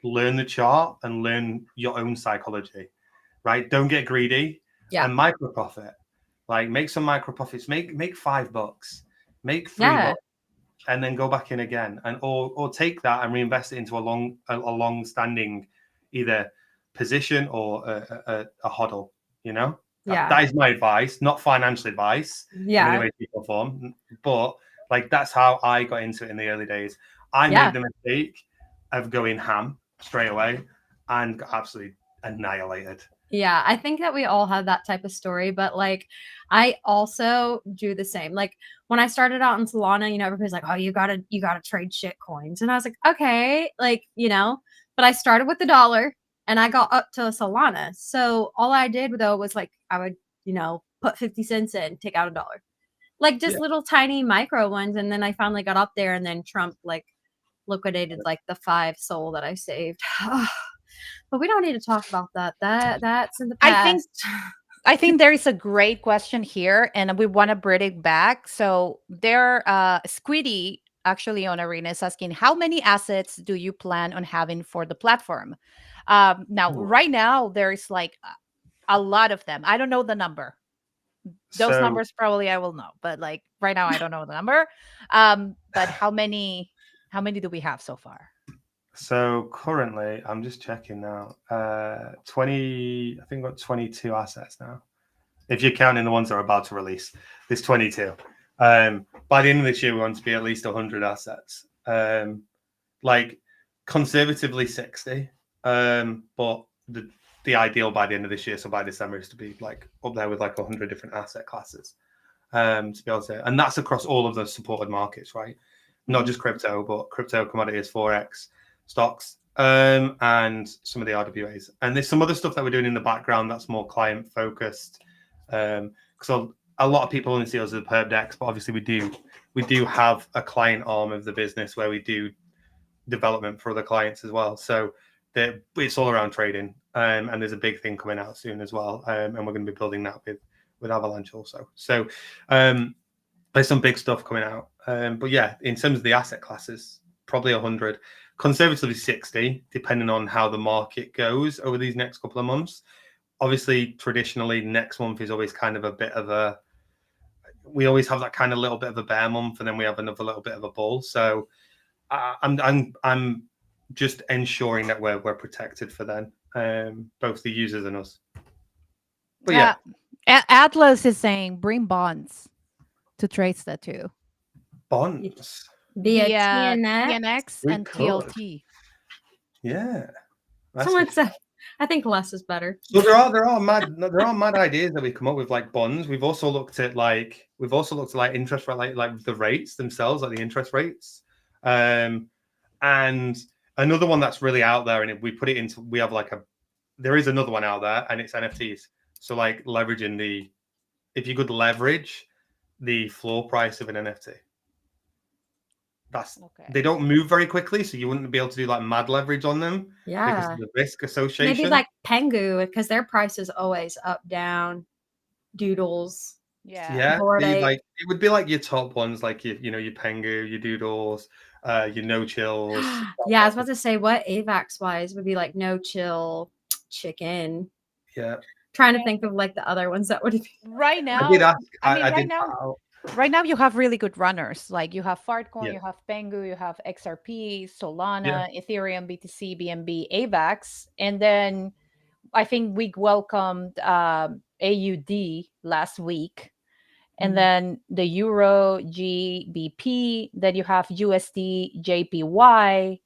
learn the chart and learn your own psychology, right? Don't get greedy. Yeah. And micro profit, like make some micro profits, make $5, make $3, and then go back in again, and or take that and reinvest it into a long-standing either position or a hodl. That is my advice, not financial advice. In any way, shape, or form, but like that's how I got into it in the early days. I made the mistake of going ham straight away and got absolutely annihilated. Yeah, I think that we all have that type of story, but like I also do the same. Like when I started out in Solana, everybody's like, "Oh, you gotta trade shit coins," and I was like, "Okay," But I started with $1 and I got up to Solana. So all I did though was like I would put 50 cents in, take out $1, like just little tiny micro ones, and then I finally got up there, and then Trump like liquidated like the 5 soul that I saved. But we don't need to talk about that. That's in the I think past. I think there is a great question here, and we want to bring it back. So Squiddy actually on Arena is asking, how many assets do you plan on having for the platform? Now, Ooh. right now, there is like a lot of them. I don't know the number. Those So numbers probably I will know, but like right now, I don't know the number. But how many do we have so far? so currently, I'm just checking now. 20. I think we've got 22 assets now. If you're counting the ones that are about to release, there's 22. By the end of this year, we want to be at least 100 assets. Like conservatively 60. But the ideal by the end of this year, so by December, is to be like up there with like 100 different asset classes. To be able to, and that's across all of the supported markets, right? Not just crypto, but crypto, commodities, forex, stocks, and some of the RWAs. And there's some other stuff that we're doing in the background that's more client focused. Because a lot of people only see us as a perp dex, but obviously we do have a client arm of the business where we do development for other clients as well. So it's all around trading, and there's a big thing coming out soon as well, and we're going to be building that with Avalanche also. So there's some big stuff coming out. But yeah, in terms of the asset classes, probably 100, conservatively 60, depending on how the market goes over these next couple of months. Obviously, traditionally, next month is always kind of a bit of a. We always have that kind of little bit of a bear month, and then we have another little bit of a bull. So I'm just ensuring that we're protected for then, both the users and us. But yeah, Atlas is saying bring bonds to trade that too. bonds Via TNX We and could. TLT. Yeah. Someone said, I think less is better. So there are mad ideas that we come up with, like bonds. We've also looked at interest rate, like the rates themselves, like the interest rates. And another one that's really out there, and there is another one out there, and it's NFTs. So like if you could leverage the floor price of an NFT. They don't move very quickly, so you wouldn't be able to do like mad leverage on them. Yeah, because of the risk association. Maybe like Pengu, because their price is always up, down, doodles. Yeah. It would be like your top ones, like your Pengu, your doodles, your no chills. Yeah, I was about to say what AVAX wise would be like no chill, chicken. Yeah. Trying to think of like the other ones that would be right now. Right now you have really good runners. Like you have Fartcoin, you have Pengu, you have XRP, Solana, Ethereum, BTC, BNB, AVAX, and then I think we welcomed AUD last week, and then the Euro GBP. Then you have USD JPY.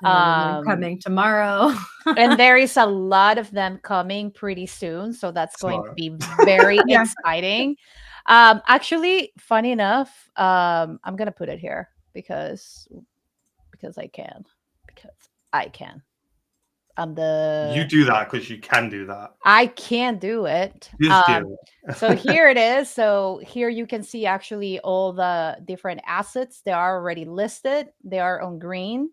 Coming tomorrow. And there is a lot of them coming pretty soon, so that's going to be very exciting. Actually, funny enough, I'm gonna put it here because I can. You do that because you can do that. I can do it. Just do it. So here it is. So here you can see actually all the different assets. They are already listed. They are on green.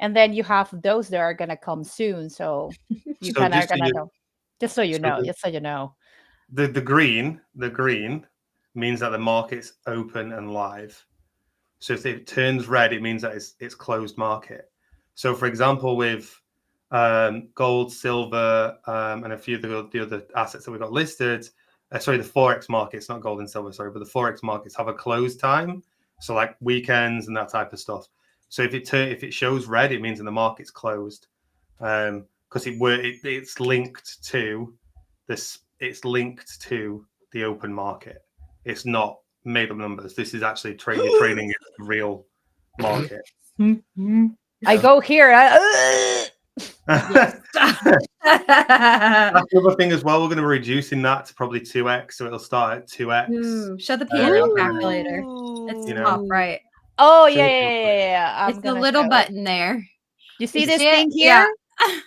And then you have those that are gonna come soon. So you kind of gonna know. Just so you know. The green means that the market's open and live. So if it turns red, it means that it's closed market. So for example, with gold, silver, and a few of the other assets that we've got listed, the Forex markets, not gold and silver, but the Forex markets have a closed time. So like weekends and that type of stuff. So if it shows red, it means that the market's closed. Because it's linked to this. It's linked to the open market. It's not made up numbers. This is actually trading in the real market. I go here. That's the other thing as well. We're going to be reducing that to probably 2x, so it'll start at 2x. Show the P&L calculator. It's top right. Oh yeah. It's the little button there. You see this thing here? Yeah.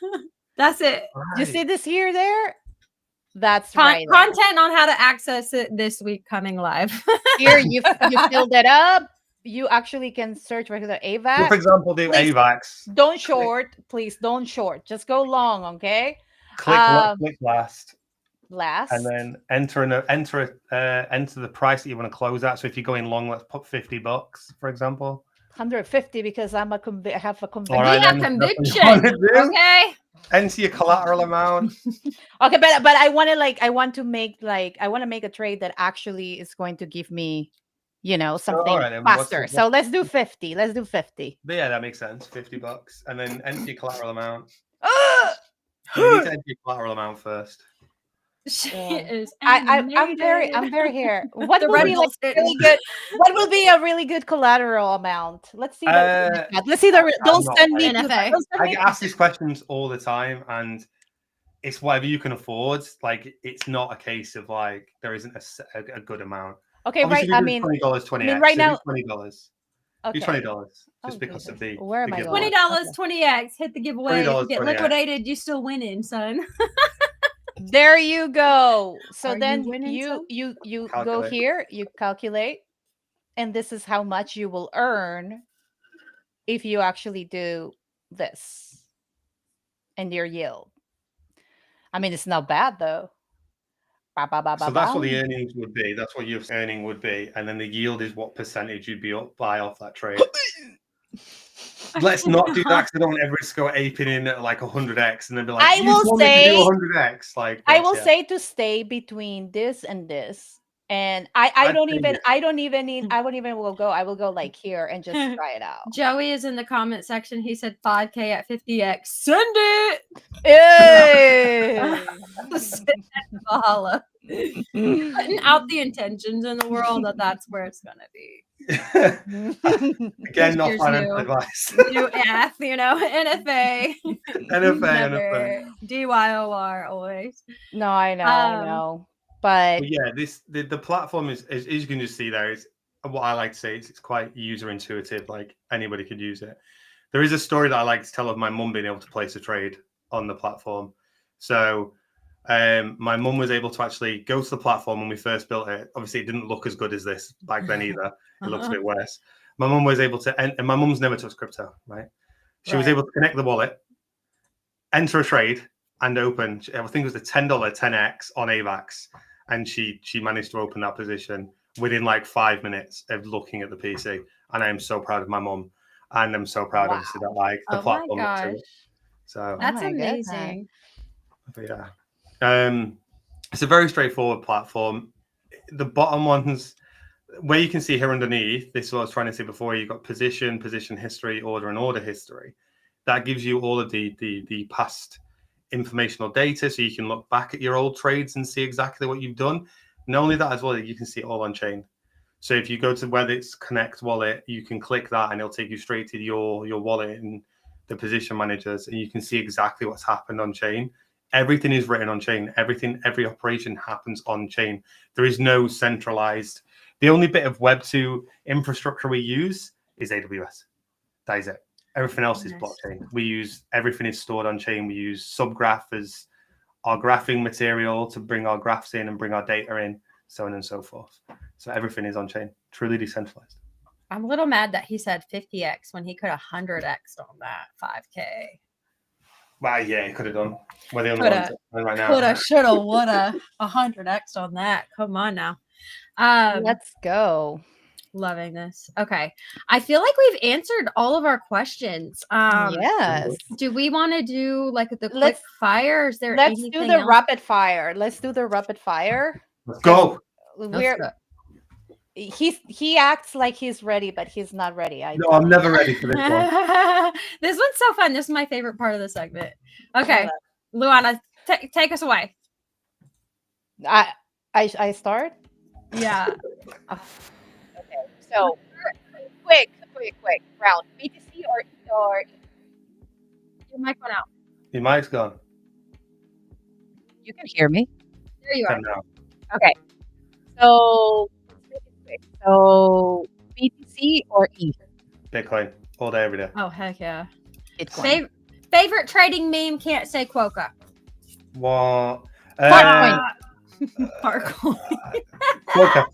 That's it. Right. You see this here there? That's content on how to access it this week coming live. Here you filled it up. you actually can search regular So AVAX. for example, do Please AVAX. Don't short, please. Don't short. Just go long, okay? Click last, Last. and then enter the price that you want to close at. So if you're going long, let's put $50, for example. 150 because I have a conviction. All right, We have then, that's what you conviction. wanna do. Okay. Enter your collateral amount. Okay, but I want to I want to make a trade that actually is going to give me, something all right, then, what's faster. the- So let's do 50. Let's do 50. But yeah, that makes sense. $50, and then enter your collateral amount. Ugh! You need to enter your collateral amount first. She Yeah. is I'm very animated. here. What The will Red be Bull's really good? What will be a really good collateral amount? Let's see the. Let's see the. I'm Don't not send me. NFA. Don't send I me get asked these questions all the time, and it's whatever you can afford. Like, it's not a case of like there isn't a good amount. Okay, Obviously, right. $20, 20. right now, $20. okay. Do $20 just Oh, because of Jesus. the. Where am the I giveaway. going? $20, 20x. Hit the giveaway. If you $20, get 20x. liquidated, you still winning, son. There you go. So Are you then winning, son? you go Calculate. here, you calculate, and this is how much you will earn if you actually do this and your yield. I mean, it's not bad though. So that's what the earnings would be. That's what your earning would be, and then the yield is what percentage you'd be up by off that trade. Let's not do that because I don't want everyone to go aping in at like 100x and then be like, I you will told me to say- do 100x. Like, I will yeah. say to stay between this and this. And I won't even will go. I will go like here and just try it out. Joey is in the comment section. He said 5K at 50x. Send it. Hey! Send that Valhalla. Putting out the intentions in the world that's where it's gonna be. Again, not Here's financial you. advice. Do F, NFA. NFA, Never. DYOR always. No, I know. But But yeah, the platform is, as you can just see there, is what I like to say. It's quite user intuitive. Like anybody could use it. There is a story that I like to tell of my mum being able to place a trade on the platform. So my mum was able to actually go to the platform when we first built it. Obviously, it didn't look as good as this back then either. It looks a bit worse. My mum was able to, and my mum's never touched crypto, right? She was able to connect the wallet, enter a trade, and open. I think it was a $10 10x on AVAX, and she managed to open that position within like 5 minutes of looking at the PC. And I am so proud of my mum, and I'm so proud, obviously, that like the platform. My gosh. So That's my amazing. but yeah, it's a very straightforward platform. The bottom ones, where you can see here underneath, this is what I was trying to say before. You've got position history, order, and order history. That gives you all of the past informational data, so you can look back at your old trades and see exactly what you've done. Not only that, as well, you can see it all on chain. So if you go to whether it's Connect Wallet, you can click that, and it'll take you straight to your wallet and the position managers, and you can see exactly what's happened on chain. Everything is written on chain. Every operation happens on chain. There is no centralized. The only bit of Web2 infrastructure we use is AWS. That is it. Everything else is blockchain. Everything is stored on chain. We use Subgraph as our graphing material to bring our graphs in and bring our data in, so on and so forth. So everything is on chain, truly decentralized. I'm a little mad that he said 50x when he could have 100x on that 5K. Well, yeah, he could have done. We're the only ones right now. Coulda, shoulda, woulda, 100x on that. Come on now. Let's go. Loving this. Okay. I feel like we've answered all of our questions. Yes. Do we want to do like the quick fire? Is there Let's do anything the else? rapid fire. Let's do the rapid fire. Let's go. He acts like he's ready, but he's not ready. No, I'm never ready for this one. This one's so fun. This is my favorite part of the segment. Okay. Luana, take us away. I start? Yeah. Okay. So quick round. BTC or Your mic went out. Your mic's gone. you can hear me. There you are. Now. Okay. So let's make it quick. So BTC or ETH? Bitcoin all day, every day. Oh, heck yeah. Bitcoin. Favorite trading meme can't say Quokka. What? Parcoin. Quokka.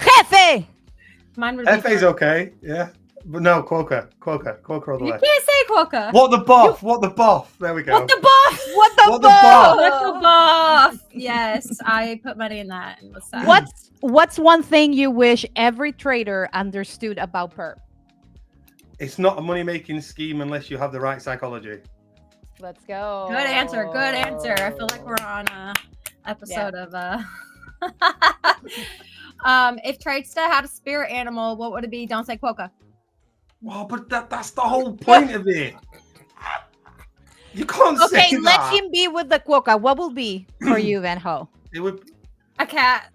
Jefe. Mine would FA's be okay, yeah. But no, Quokka all the You way. can't say quokka. What the boff? There we go. What the buff? What the What the fuck? What the buff? Yes, I put money in that. And was sad. What's one thing you wish every trader understood about perp? It's not a money-making scheme unless you have the right psychology. Let's go. Good answer. Good answer. I feel like we're on a episode of if Tradesta had a spirit animal, what would it be? Don't say quokka. Well, but that's the whole point of it. You can't say Okay, that. let him be with the quokka. What will be for you, Van Ho? It would. A cat.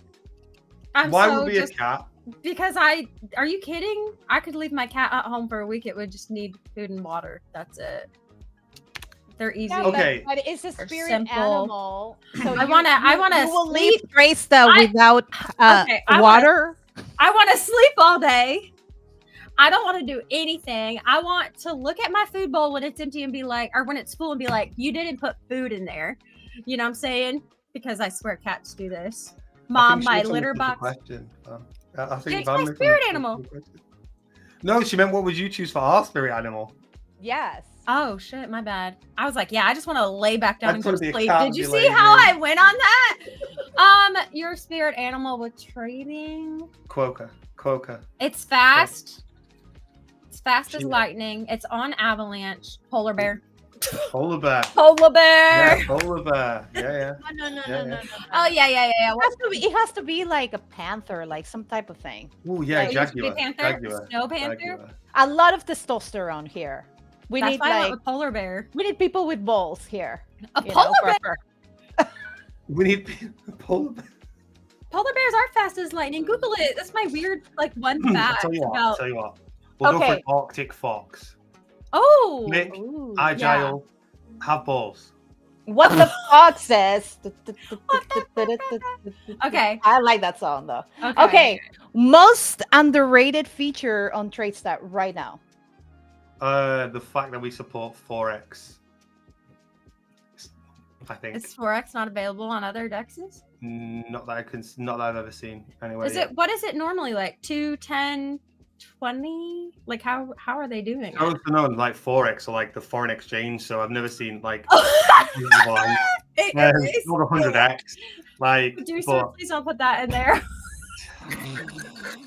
Why would it be a cat? Because are you kidding? I could leave my cat at home for a week. It would just need food and water. That's it. They're easy. Yeah, Okay. but it's a They're spirit simple. animal. So I wanna you will sleep. leave Tradesta without Okay, I water. I want to sleep all day. I don't want to do anything. I want to look at my food bowl when it's empty and be like, or when it's full and be like, you didn't put food in there. You know what I'm saying? Because I swear cats do this. Mom, my litter box. Question. I think It's my spirit animal. No, she meant what would you choose for our spirit animal? Yes. Oh shit, my bad. I was like, yeah, I just want to lay back down I and just go wanna to be a sleep. cat Did and you be see lazy. how I went on that? Your spirit animal with trading. Quokka. It's fast. It's fast as Cheetah. lightning. It's on avalanche. Polar bear. Polar bear. Polar bear. Yeah, polar bear. Yeah. No. Oh yeah. It has to be like a panther, like some type of thing. Oh yeah, Like, it used to be jaguar. panther? Jaguar. Snow panther? Jaguar. A lot of testosterone here. We That's need why I went like with polar bear. we need people with balls here. A you polar know, bear. We need polar bear. Polar bears are fast as lightning. Google it. That's my weird one I'll fact tell you what. about. We'll go for Okay. an Arctic fox. Oh, Nick, Ooh. agile, have balls. What the fuck says? okay. I like that song though. Okay. Most underrated feature on TradeStat right now. The fact that we support Forex. I think Is Forex not available on other dexes? not that I've ever seen anyway. Is it? What is it normally like? 2, 10, 20? Like how are they doing I it? was known like Forex or like the foreign exchange, so I've never seen like It- not it's- 100x. Like, Producer, but please don't put that in there.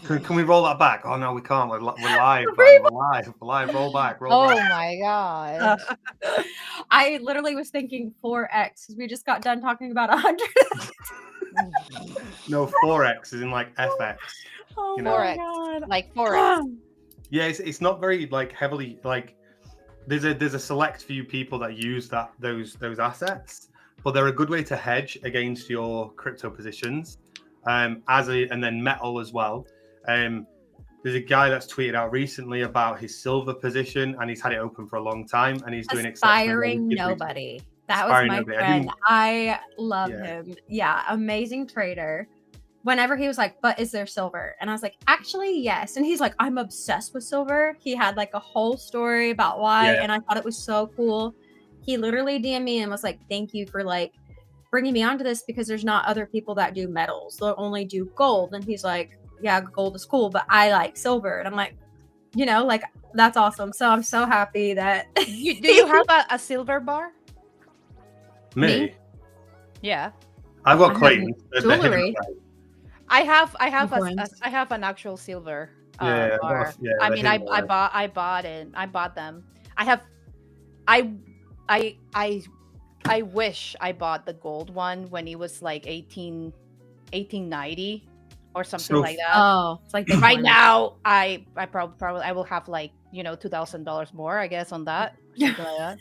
can we roll that back? Oh no, we can't. We're live. Man. We're live. Roll back. Oh back. my god. I literally was thinking 4x because we just got done talking about 100. No, Forex is in like FX. Oh You my know. Forex. god. Like Forex. Yeah, it's not very like heavily like. There's a select few people that use those assets, but they're a good way to hedge against your crypto positions. And then metal as well. There's a guy that's tweeted out recently about his silver position, and he's had it open for a long time, and he's doing Aspiring nobody. That was my friend. I love him. Yeah, amazing trader. Whenever he was like, but is there silver? And I was like, actually, yes. And he's like, I'm obsessed with silver. He had like a whole story about why, and I thought it was so cool. He literally DM'd me and was like, thank you for like bringing me onto this because there's not other people that do metals. They'll only do gold. And he's like, yeah, gold is cool, but I like silver. And I'm like, like that's awesome. So I'm so happy that Do you have a silver bar? Me? Yeah. I've got I coins. jewelry. I have Coins. I have an actual silver Yeah, bar. yeah, I they're mean, hidden away. I bought them. I wish I bought the gold one when it was like 1890 or something So- like that. Oh, it's like they Right won. now, I probably I will have like $2,000 more, I guess, on that. Something like that.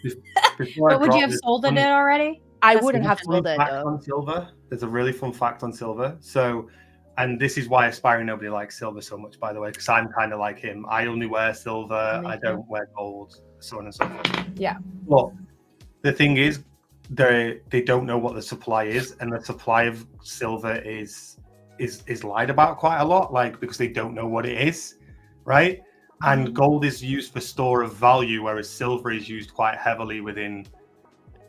Before I But would you drop have this, sold it already? I That's wouldn't a have good sold it fact though. on silver. There's a really fun fact on silver. So, and this is why aspiring nobody likes silver so much, by the way, because I'm kind of like him. I only wear silver. Me I too. don't wear gold, so on and so forth. Yeah. But the thing is, they don't know what the supply is, and the supply of silver is lied about quite a lot, like because they don't know what it is, right? And gold is used for store of value, whereas silver is used quite heavily within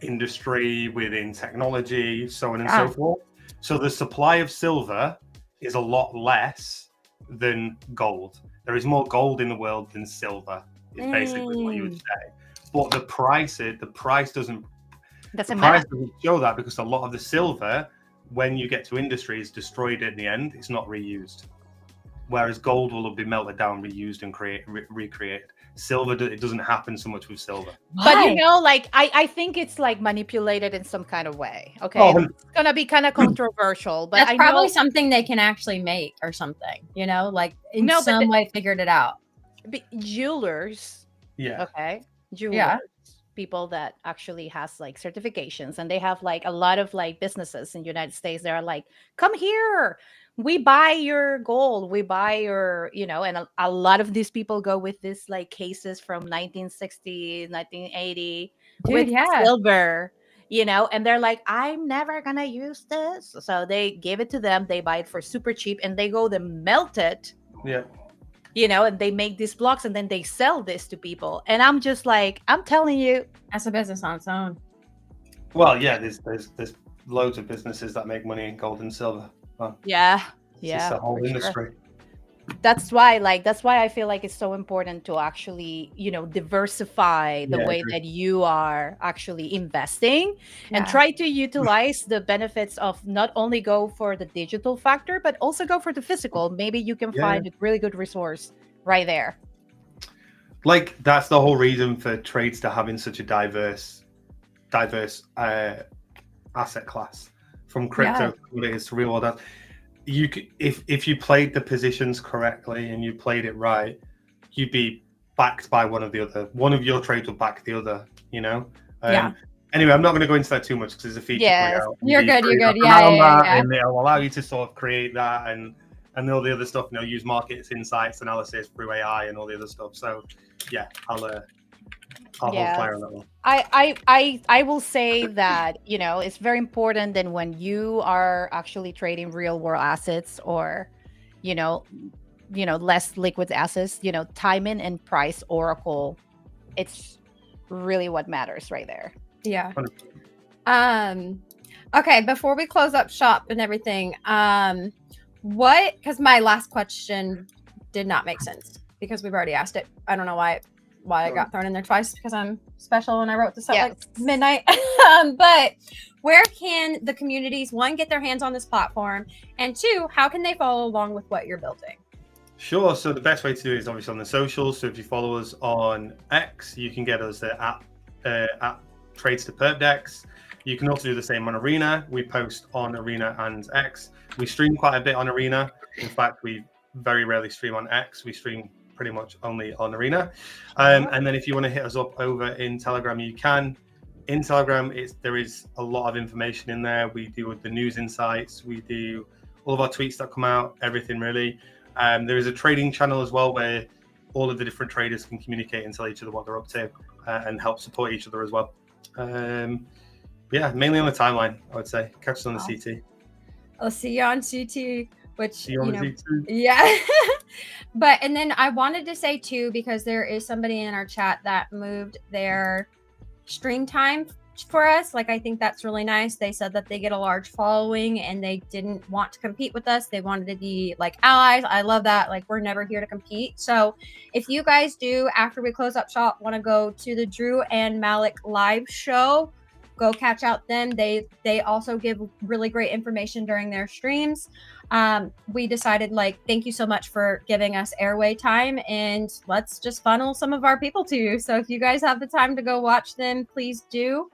industry, within technology, so on and so forth. So the supply of silver is a lot less than gold. There is more gold in the world than silver, is basically what you would say. But the price doesn't show that, because a lot of the silver, when you get to industry, is destroyed in the end. It's not reused. Whereas gold will be melted down, reused, and recreated. Silver, it doesn't happen so much with silver. But you know, like I think it's like manipulated in some kind of way. Okay, it's gonna be kind of controversial, but that's probably something they can actually make or something. You know, like in some way figured it out. Jewelers, jewelers, people that actually has like certifications, and they have like a lot of like businesses in the United States. They're like, come here. We buy your gold, we buy your, you know, and a lot of these people go with this like cases from 1960, 1980 with silver, you know, and they're like, I'm never gonna use this. So they give it to them, they buy it for super cheap, and they go to melt it. Yeah. You know, and they make these blocks, and then they sell this to people. And I'm just like, I'm telling you, that's a business on its own. Well, yeah, there's loads of businesses that make money in gold and silver. Yeah, it's the whole industry. Sure. That's why I feel like it's so important to actually, you know, diversify the way that you are actually investing, and try to utilize the benefits of not only go for the digital factor, but also go for the physical. Maybe you can find a really good resource right there. Like, that's the whole reason for Tradester having such a diverse asset class, from crypto to what it is to real world. You could, if you played the positions correctly and you played it right, you'd be backed by one of your trades will back the other, you know. Anyway, I'm not going to go into that too much because there's a feature. You're good. And it'll allow you to sort of create that and all the other stuff. You know, use market insights analysis through AI and all the other stuff. So yeah, I'll hold fire on that one. I will say that, you know, it's very important that when you are actually trading real world assets, or, you know, less liquid assets, you know, timing and price oracle, it's really what matters right there. Yeah. Okay, before we close up shop and everything, because my last question did not make sense because we've already asked it. I don't know why it got thrown in there twice, because I'm special and I wrote this at like midnight. But where can the communities, one, get their hands on this platform, and two, how can they follow along with what you're building? Sure. So the best way to do it is obviously on the socials. So if you follow us on X, you can get us at Trades to Perp Decks. You can also do the same on Arena. We post on Arena and X. We stream quite a bit on Arena. In fact, we very rarely stream on X. We stream pretty much only on Arena. And then if you want to hit us up over in Telegram, you can. In Telegram, there is a lot of information in there. We do the news insights. We do all of our tweets that come out, everything really. There is a trading channel as well where all of the different traders can communicate and tell each other what they're up to and help support each other as well. Mainly on the timeline, I would say. Catch us on the CT. I'll see you on CT, which, see you on the CT. Yeah. And then I wanted to say too, because there is somebody in our chat that moved their stream time for us. Like, I think that's really nice. They said that they get a large following and they didn't want to compete with us. They wanted to be like allies. I love that. Like, we're never here to compete. So if you guys do, after we close up shop, want to go to the Drew and Malik live show, go catch out them. They also give really great information during their streams. We decided, like, thank you so much for giving us airway time, and let's just funnel some of our people to you. So if you guys have the time to go watch them, please do.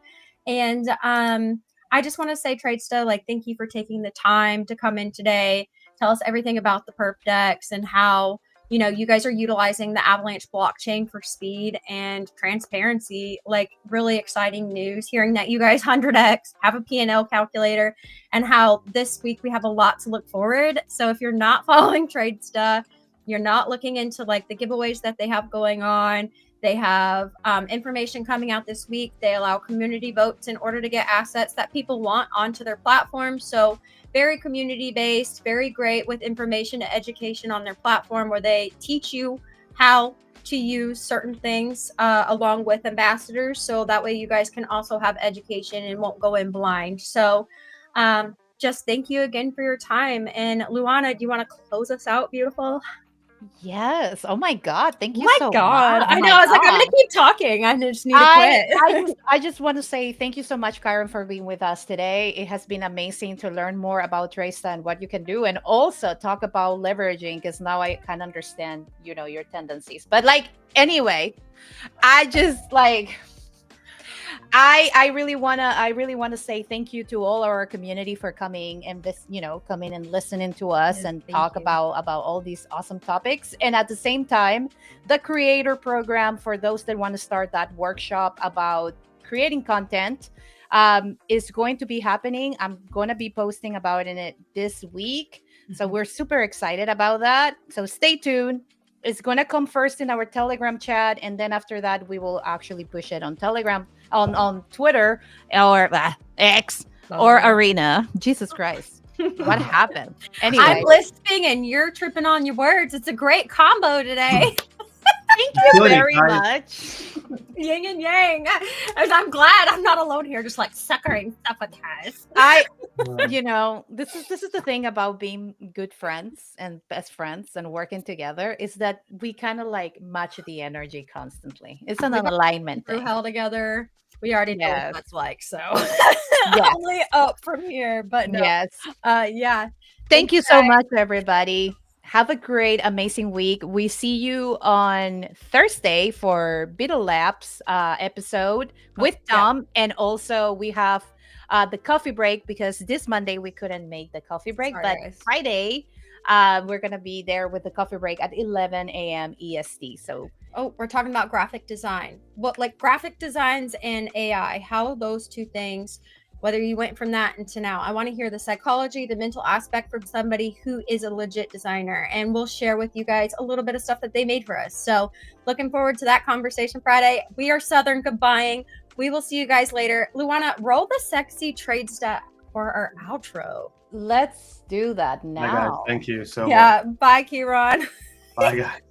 And I just want to say, Tradesta, like, thank you for taking the time to come in today, tell us everything about the perp decks and how, you know, you guys are utilizing the Avalanche blockchain for speed and transparency. Like, really exciting news, hearing that you guys 100x have a P&L calculator, and how this week we have a lot to look forward. So if you're not following Tradesta, you're not looking into like the giveaways that they have going on, they have information coming out this week. They allow community votes in order to get assets that people want onto their platform. So very community based, very great with information and education on their platform, where they teach you how to use certain things along with ambassadors. So that way you guys can also have education and won't go in blind. So just thank you again for your time. And Luana, do you want to close us out, beautiful? Yes. Oh my God. Thank you My so God. much. I know. My I was like, I'm God. going to keep talking. I just need to quit. I just want to say thank you so much, Karen, for being with us today. It has been amazing to learn more about Resta and what you can do, and also talk about leveraging, because now I can understand, your tendencies. But anyway, I just I really wanna say thank you to all our community for coming and coming and listening to us Yes, and thank talk you. about all these awesome topics. And at the same time, the creator program for those that want to start that workshop about creating content is going to be happening. I'm going to be posting about it this week. So we're super excited about that. So stay tuned. It's going to come first in our Telegram chat, and then after that we will actually push it on Telegram, on Twitter, or X, or Arena. Jesus Christ, what happened? Anyway, I'm lisping and you're tripping on your words. It's a great combo today. thank you Really, very guys. much. Yin and yang. And I'm glad I'm not alone here, just suckering stuff with guys. This is the thing about being good friends and best friends and working together, is that we kind of match the energy constantly. It's an alignment Through thing. hell together. We already know Yes. what that's like. So Yes. only up from here. But no. Yes. Yeah. Thank you so much, everybody. Have a great, amazing week. We see you on Thursday for Beetle Labs episode with Tom. And also we have the coffee break, because this Monday we couldn't make the coffee break. Sorry, but guys. Friday, we're going to be there with the coffee break at 11 a.m. EST. So we're talking about graphic design. What graphic designs and AI, how those two things, whether you went from that into now. I want to hear the psychology, the mental aspect from somebody who is a legit designer. And we'll share with you guys a little bit of stuff that they made for us. So looking forward to that conversation Friday. We are Southern Goodbying. We will see you guys later. Luana, roll the sexy trade stat for our outro. let's do that now. Hi guys, thank you so much. Yeah. Bye, Kieran. Bye guys.